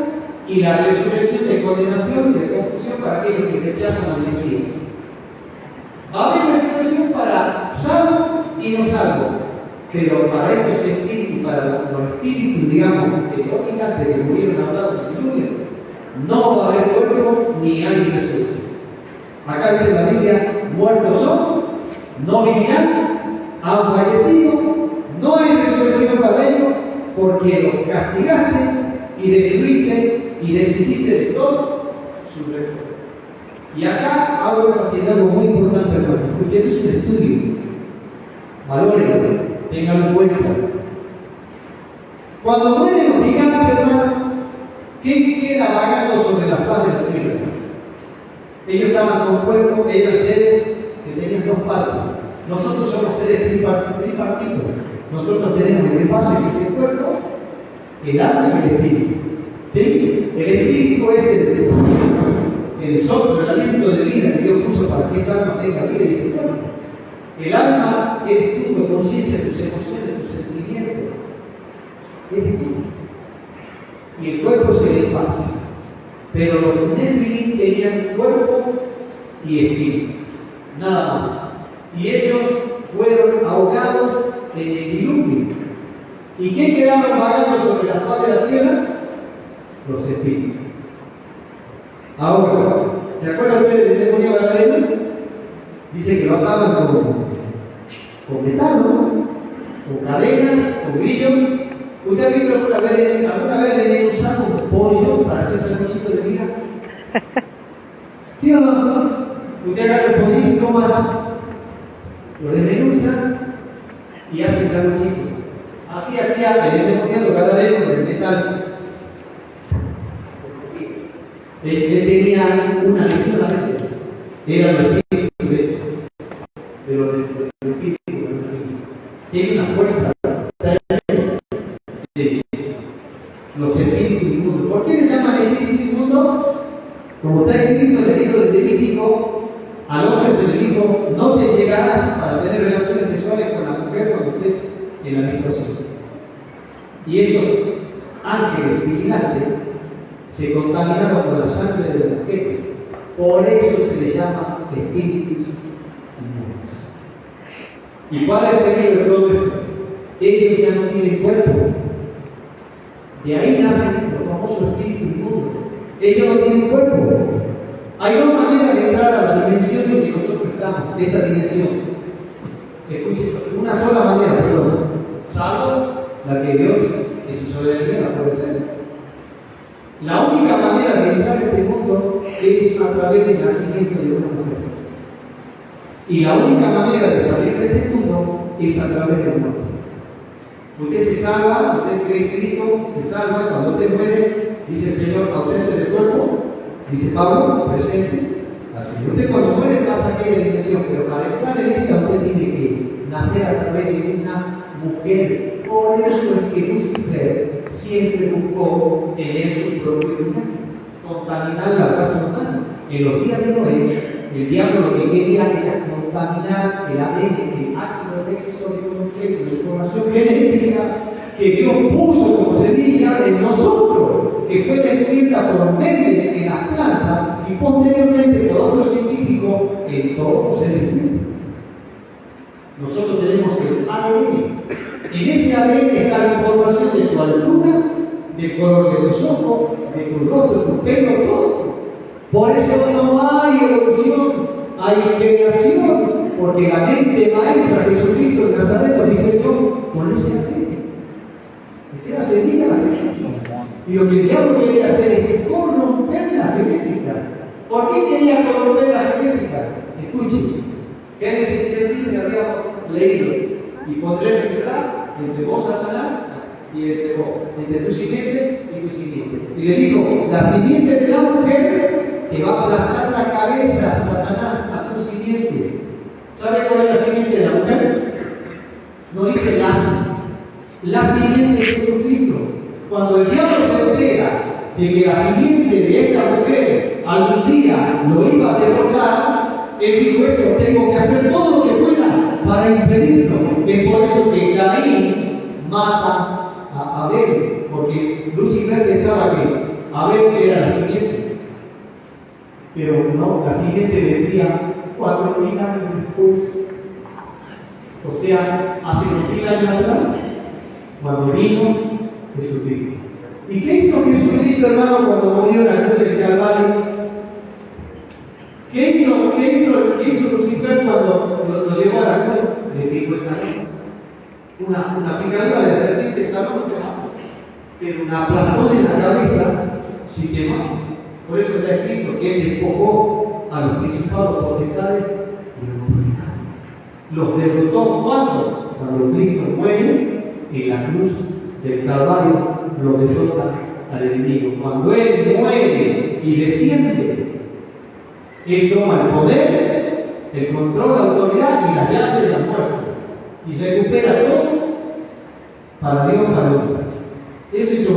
y la resurrección de condenación y de confusión para aquellos que rechazan al Mesías. Va a haber resurrección para salvos y no salvos, pero para estos espíritus, para los espíritus, digamos, de los gigantes que murieron hablando del diluvio, no va a haber cuerpo ni hay resurrección. Acá dice la Biblia, muertos son, no vivirán, han fallecido, no hay resurrección para ellos, porque los castigaste y destruiste y deshiciste de todo su recuerdo. Y acá hago énfasis en algo muy importante, hermano. Escuchen, es un estudio. Valórenlo, tenganlo en cuenta. Cuando mueren los gigantes, hermano, ¿qué queda vagando sobre la faz de la tierra? Ellos estaban compuestos, ellos seres que tenían dos partes. Nosotros somos seres tripartitos. Nosotros tenemos el espacio que es el cuerpo, el alma y el espíritu. ¿Sí? El espíritu es el soplo, el aliento de vida que Dios puso para que esta alma tenga vida y este cuerpo. El alma es tu conciencia, tus emociones, tus sentimientos. Es tú. Y el cuerpo es el espacio. Pero los Nephilim tenían cuerpo y espíritu. Nada más. Y ellos fueron ahogados en el diluvio. ¿Y qué quedaron vagando sobre la faz de la tierra? Los espíritus. Ahora, ¿se acuerdan ustedes del demonio Gadareno? Dice que lo ataban con metal, con cadenas, con grillos. ¿Usted ha visto alguna vez de usar un pollo para hacer sanguchito de miga? ¿Sí o no? Usted agarra el pollito más, lo desmenuza y hace el sanguchito. Así hacía el endemoniado Gadareno con el metal. Él tenía una legión adentro. Era el espíritu de los espíritus. Tiene una fuerza. Los espíritus inmundos. ¿Por qué le llaman espíritu inmundo? Como está escrito en el libro del Levítico, al hombre se le dijo: no te llegarás para tener relaciones sexuales con la mujer cuando estés en la menstruación. Y estos ángeles vigilantes se contaminaron con la sangre de la mujer. Por eso se les llama espíritus inmundos. ¿Y cuál es el peligro de todo esto? Ellos ya no tienen cuerpo. De ahí nacen los famosos espíritus inmundos. Ellos no tienen cuerpo. Hay dos maneras de entrar a la dimensión en que nosotros estamos, de esta dimensión. Escuchen, una sola manera, perdón. Salvo la que Dios, en su soberanía, la puede hacer. La única manera de entrar a este mundo es a través del nacimiento de una mujer. Y la única manera de salir de este mundo es a través de un hombre. Usted se salva, usted cree en Cristo, se salva, cuando usted muere, dice el Señor, ausente del cuerpo, dice Pablo, presente al Señor. Usted cuando muere pasa a aquella dimensión, pero para entrar en esta usted tiene que nacer a través de una mujer. Por eso es que Lucifer siempre buscó tener su propio lugar, contaminar la raza humana. En los días de Noé, el diablo lo que quería era contaminar el ADN, el ácido desoxirribonucleico, la información genética que Dios puso como semilla en nosotros, que fue descubierta por Mendel en las plantas y posteriormente por otros científicos en todos los seres vivos. Nosotros tenemos el ADN. En ese ADN está la información de tu altura, del color de tus ojos, de tu rostro, tu pelo, todo. Por eso no hay evolución, hay generación, porque la mente maestra Jesucristo de Nazaret lo diseñó con ese ADN. Esa era semilla la generación. Y lo que el diablo quería hacer es corromper la genética. ¿Por qué quería corromper la genética? Escuchen, Génesis 3:15 habíamos leído. Y pondré enfermedad entre vos, Satanás, y entre vos, entre tu simiente y tu simiente. Y le digo, la simiente de la mujer te va a aplastar la cabeza, Satanás, a tu simiente. ¿Sabe cuál es la simiente de la mujer? No dice la simiente de Jesucristo. Cuando el diablo se entera de que la simiente de esta mujer algún día lo iba a derrotar, él dijo esto: tengo que hacer todo lo que pueda para impedirlo. Es por eso que Caín mata a Abel, porque Lucifer pensaba que Abel era la simiente. Pero no, la simiente vendría 4.000 años después. O sea, hace 2.000 años atrás, cuando vino Jesucristo. ¿Y qué hizo Jesucristo, hermano, cuando murió en la cruz del Calvario? ¿Qué hizo Lucifer cuando lo llevó a la cruz? Le picó el talón. Una picadura de serpiente, el talón no te mató, pero una aplastón en la cabeza sí te mató. Por eso está escrito que él despojó a a los principados, potestades y autoridades. Los derrotó cuando Cristo muere en la cruz del Calvario, lo derrota al enemigo. Cuando Él muere y desciende, Él toma el poder, el control, la autoridad y las llaves de la muerte y recupera todo para Dios, para el hombre. Eso hizo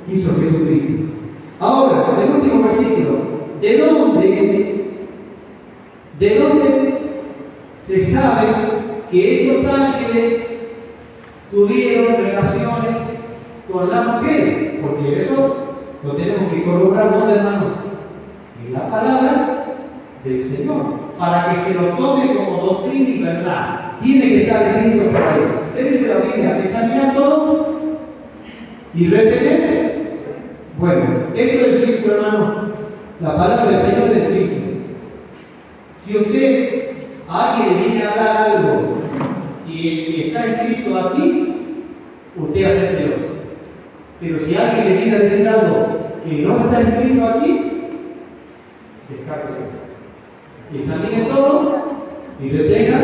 Jesucristo. Ahora, el último versículo. ¿De dónde se sabe que estos ángeles tuvieron relaciones con las mujeres? Porque eso lo tenemos que corroborar, ¿dónde, hermano? En la palabra del Señor, para que se lo tome como doctrina y verdad. Tiene que estar escrito por ahí. ¿Qué dice la Biblia? ¿Examinar todo y retener? Bueno, esto es el filtro, hermano. La palabra del Señor es el filtro. Si usted a alguien le viene a hablar algo y está escrito aquí, usted hace peor. Pero si alguien le viene a decir algo que no está escrito aquí, descárguelo. Examine todo y retenga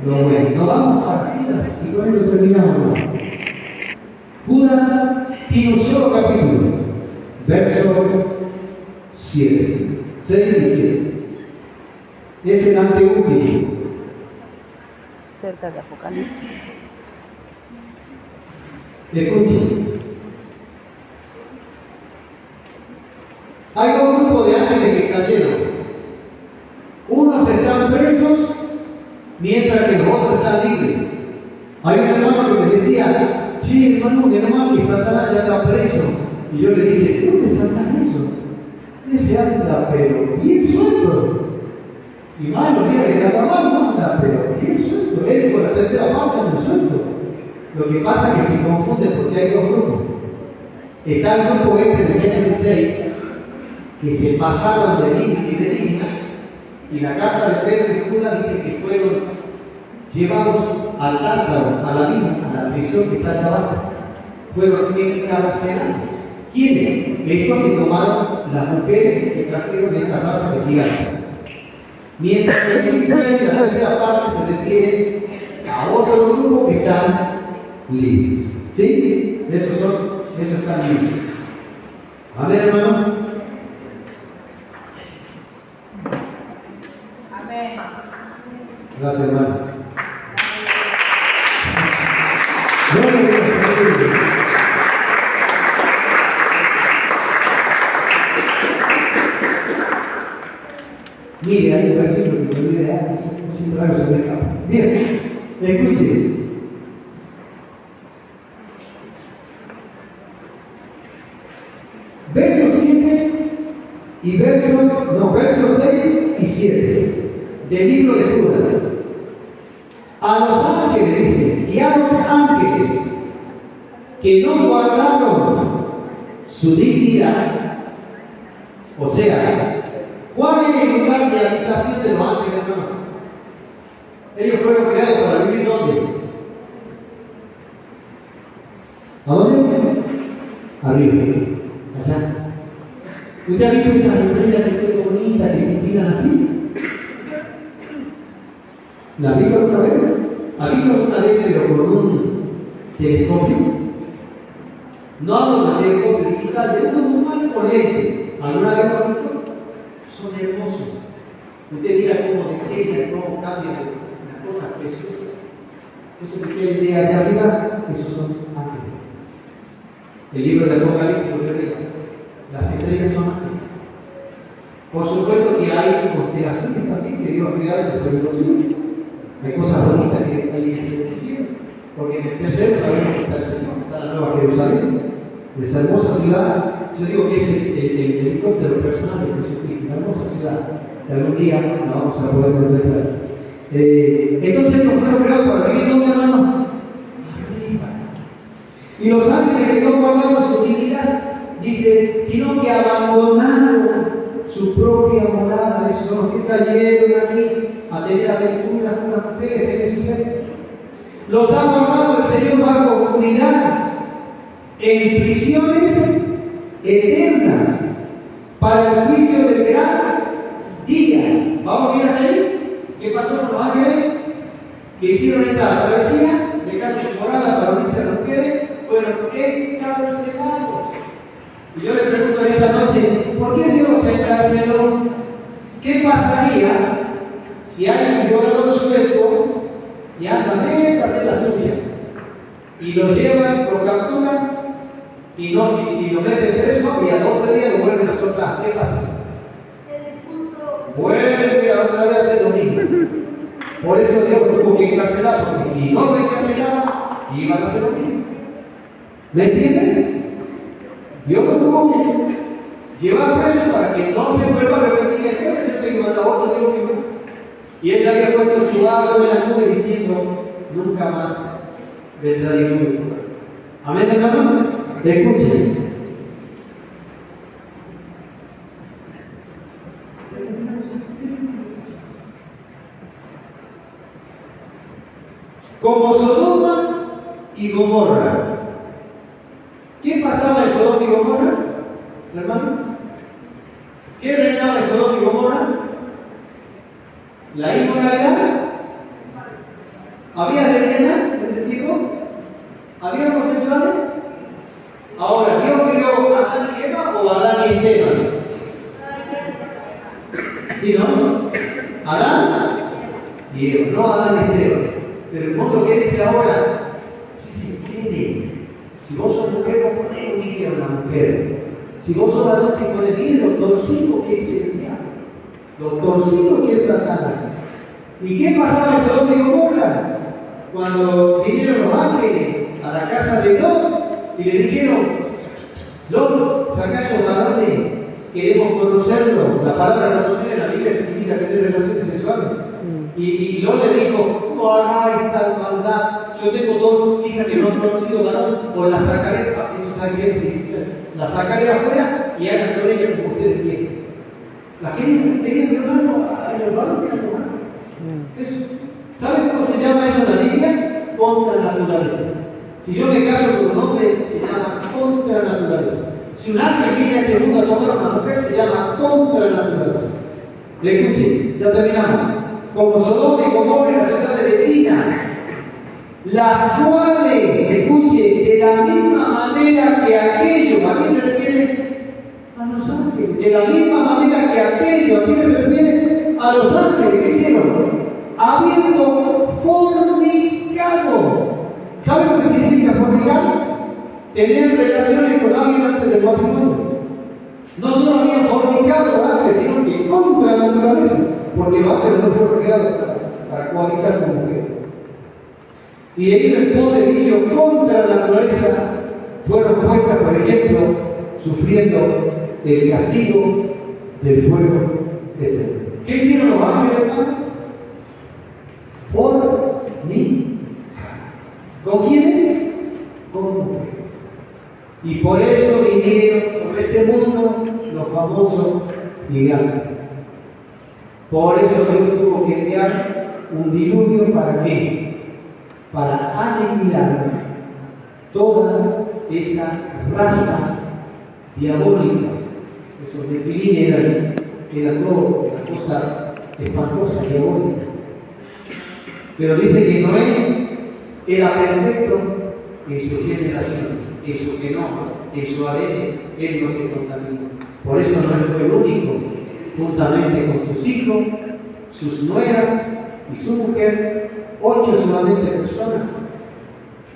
lo bueno. No vamos a Judas y con esto terminamos. Judas tiene un solo capítulo, verso 7, 6 y 7. Es el anteúltimo. Cerca de Apocalipsis. Escuchen. Hay dos grupos de ángeles que cayeron. Unos están presos, mientras que los otros están libres. Hay un hermano que me decía, sí, hermano, que no que Satanás ya está preso. Y yo le dije, ¿dónde está eso? Ese anda, pero bien suelto. Y más los días de carnaval no anda, pero bien suelto. Él con la tercera parte anda suelto. Lo que pasa es que se confunde porque hay dos grupos. Está el grupo este de Génesis 6, que se pasaron de línea y de línea, y la carta de Pedro y Judas dice que fueron llevados al Tártaro, a la mina, a la prisión que está allá abajo. Fueron encarcelados. ¿Quiénes? Estos que tomaron las mujeres que trajeron esta raza de gigantes. Mientras que el Israel y la tercera parte se refiere a otro grupo que están libres. ¿Sí? Esos están libres. Amén, hermano. Amén. Gracias, hermano. Mire, hay un versículo que me olvidé antes, sin rayos se me escapa. Bien, escuche. Versos 7 y versos 6 y 7 del libro de Judas. A los ángeles dice, y a los ángeles que no guardaron su dignidad, o sea, ¿cuál es el lugar de habitación de los ángeles, hermano? Ellos fueron creados para vivir ¿dónde? ¿A dónde? Arriba, allá. ¿Usted ha visto esas estrellas que fueron bonitas, que tiran así? ¿La ha visto alguna vez? ¿Ha visto alguna vez pero con un telescopio? No hablo de telescopio digital, de uno normal con lente. ¿Alguna vez lo ha visto? Son hermosos. Usted mira cómo destellan, cómo cambian las cosas preciosas. Eso que usted ve allá arriba, esos son ángeles. El libro de Apocalipsis lo revela. Las estrellas son ángeles. Por supuesto que hay constelaciones también que Dios ha creado en el segundo cielo. Hay cosas bonitas que hay en el segundo cielo. Porque en el tercero sabemos que está el Señor, está la Nueva Jerusalén, esa hermosa ciudad. Yo digo que es el helicóptero personal de Jesucristo, una hermosa ciudad, que algún día la vamos a poder contemplar. Entonces nos fueron creados para vivir ¿dónde, hermano? Arriba. Y los ángeles que no guardaron su dignidad, dice, sino que abandonaron su propia morada. Esos son los que cayeron aquí a tener aventuras con las mujeres, Génesis 6. Los ha guardado el Señor bajo oscuridad, en prisiones eternas, para el juicio del gran día. que hicieron esta travesía de cambio temporal para unirse a las mujeres fueron encarcelados. Y yo le pregunto en esta noche, ¿por qué Dios se encarceló? ¿Qué pasaría si hay un violador suelto y anda detrás de la suya? Y lo llevan, lo capturan y lo meten preso y al otro día lo vuelven a soltar. ¿Qué pasa? Vuelve a otra vez a hacer lo mismo. Por eso Dios lo tuvo que encarcelar, porque si no lo encarcelaba, iban a hacer lo mismo. ¿Me entienden? Dios lo tuvo que llevar preso para que no se vuelva a repetir el Señor que manda a otro Dios mismo. Y él había puesto su barco en la nube diciendo, nunca más vendrá diluvio. Amén, hermano. Escuchen. Como Sodoma y Gomorra. ¿Qué pasaba en Sodoma y Gomorra, hermano? ¿Qué reinaba en Sodoma y Gomorra? ¿La inmoralidad? ¿Había lesbianas en ese tiempo? ¿Había homosexuales? Ahora, ¿Dios creó a Adán y Eva o Adán y Esteban? ¿Sí, no? Adán y Eva, no Adán y Esteban. Pero el mundo que dice ahora, si se entiende, si vos sos mujer, vos ponés un líder a una mujer. Si vos sos varón, si podés vivir los torcidos que es el diablo, los torcidos que es Satanás. ¿Y qué pasaba en Sodoma y Gomorra? Cuando vinieron los ángeles a la casa de Lot y le dijeron, Lot, sacá esos varones, queremos conocerlo. La palabra conocer en la Biblia significa tener relaciones sexuales. Y Lot le dijo, no hagáis tal maldad. Yo tengo dos hijas que no han conocido varón, o las sacaré, eso sabe qué significa, las sacaré afuera y hagan con ellas como ustedes quieren. Las querían violarlo a los varones que eran humanos. ¿Saben cómo se llama eso en la Biblia? Contra naturaleza. Si yo me caso con un hombre, se llama contra naturaleza. Si un ángel viene a este mundo a tomar a una mujer, se llama contra naturaleza. Escuchen, ya terminamos. Como Sodoma y Gomorra y las ciudades vecinas, las cuales, escuchen, de la misma manera que aquellos, ¿a quién se refiere? A los ángeles. De la misma manera que aquellos, ¿a quién se refiere? A los ángeles. ¿Qué hicieron? Habiendo fornicado. ¿Saben lo que significa fornicar? Tener relaciones con alguien antes del matrimonio. No solo habían fornicado ángeles, sino que contra la naturaleza, porque los ángeles no fueron creados para cohabitar con mujeres. Y debido al poder de ellos contra la naturaleza, fueron puestas, por ejemplo, sufriendo el castigo del fuego eterno. ¿Qué hicieron los ángeles, hermano? ¿Con quiénes? Con mujeres. Y por eso vinieron por este mundo los famosos gigantes. Por eso Dios tuvo que enviar un diluvio. ¿Para qué? Para aniquilar toda esa raza diabólica. Esos nefilín eran todo una cosa espantosa, diabólica. Pero dice que Noé era perfecto en su generación, en su genoma, en su ADN, él no se contaminó. Por eso no fue el único, juntamente con sus hijos, sus nueras y su mujer, 8 solamente personas.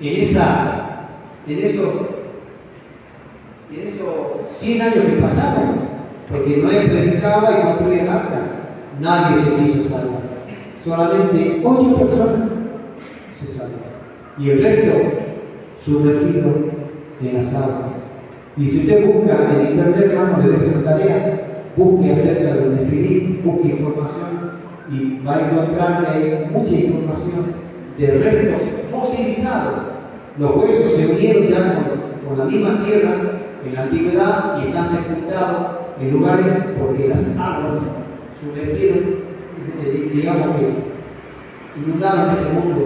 En esos 100 años que pasaron, porque Noé predicaba y construía el arca, nadie se quiso salvar. Solamente 8 personas se salvaron. Y el resto sumergido en las aguas. Y si usted busca en internet, hermano, le dejo una tarea, busque acerca de los nefilín, busque información y va a encontrar que hay mucha información de restos fosilizados. Los huesos se unieron ya con la misma tierra en la antigüedad y están sepultados en lugares porque las aguas sumergieron, digamos que inundaron este mundo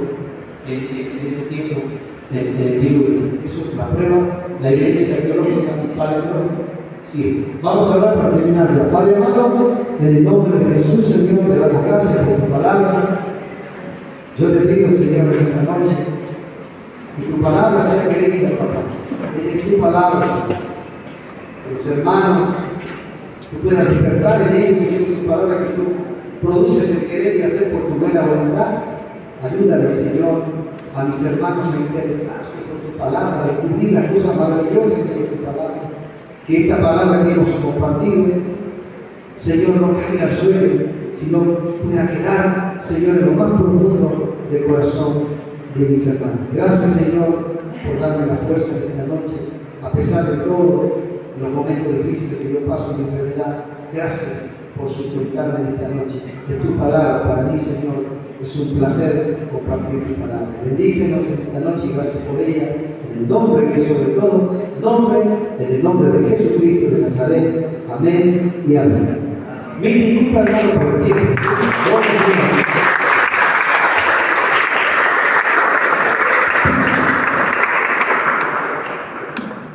en ese tiempo del diluvio. Eso es la prueba, la iglesia arqueológica, paleológica. Sí. Vamos a hablar para terminar. Padre amado, en el nombre de Jesús, Señor, te damos gracias por tu palabra. Yo te pido, Señor, en esta noche, que tu palabra sea querida, papá. Es tu palabra, los hermanos, tú puedas despertar en ellos, Señor, su palabra que tú produces el querer y hacer por tu buena voluntad. Ayúdale, Señor, a mis hermanos a interesarse por tu palabra, a descubrir las cosas maravillosas que hay en tu palabra. Si esta palabra que hemos compartido, Señor, no caiga al suelo, sino pueda quedar, Señor, en lo más profundo del corazón de mis hermanos. Gracias, Señor, por darme la fuerza de esta noche, a pesar de todos los momentos difíciles que yo paso en mi enfermedad. Gracias por sustentarme en esta noche. Que tu palabra para mí, Señor, es un placer compartir tu palabra. Bendícenos en esta noche y gracias por ella, en el nombre que es sobre todo nombre, en el nombre de Jesucristo de Nazaret. Amén y amén. Mil disculpas, hermano, por el tiempo.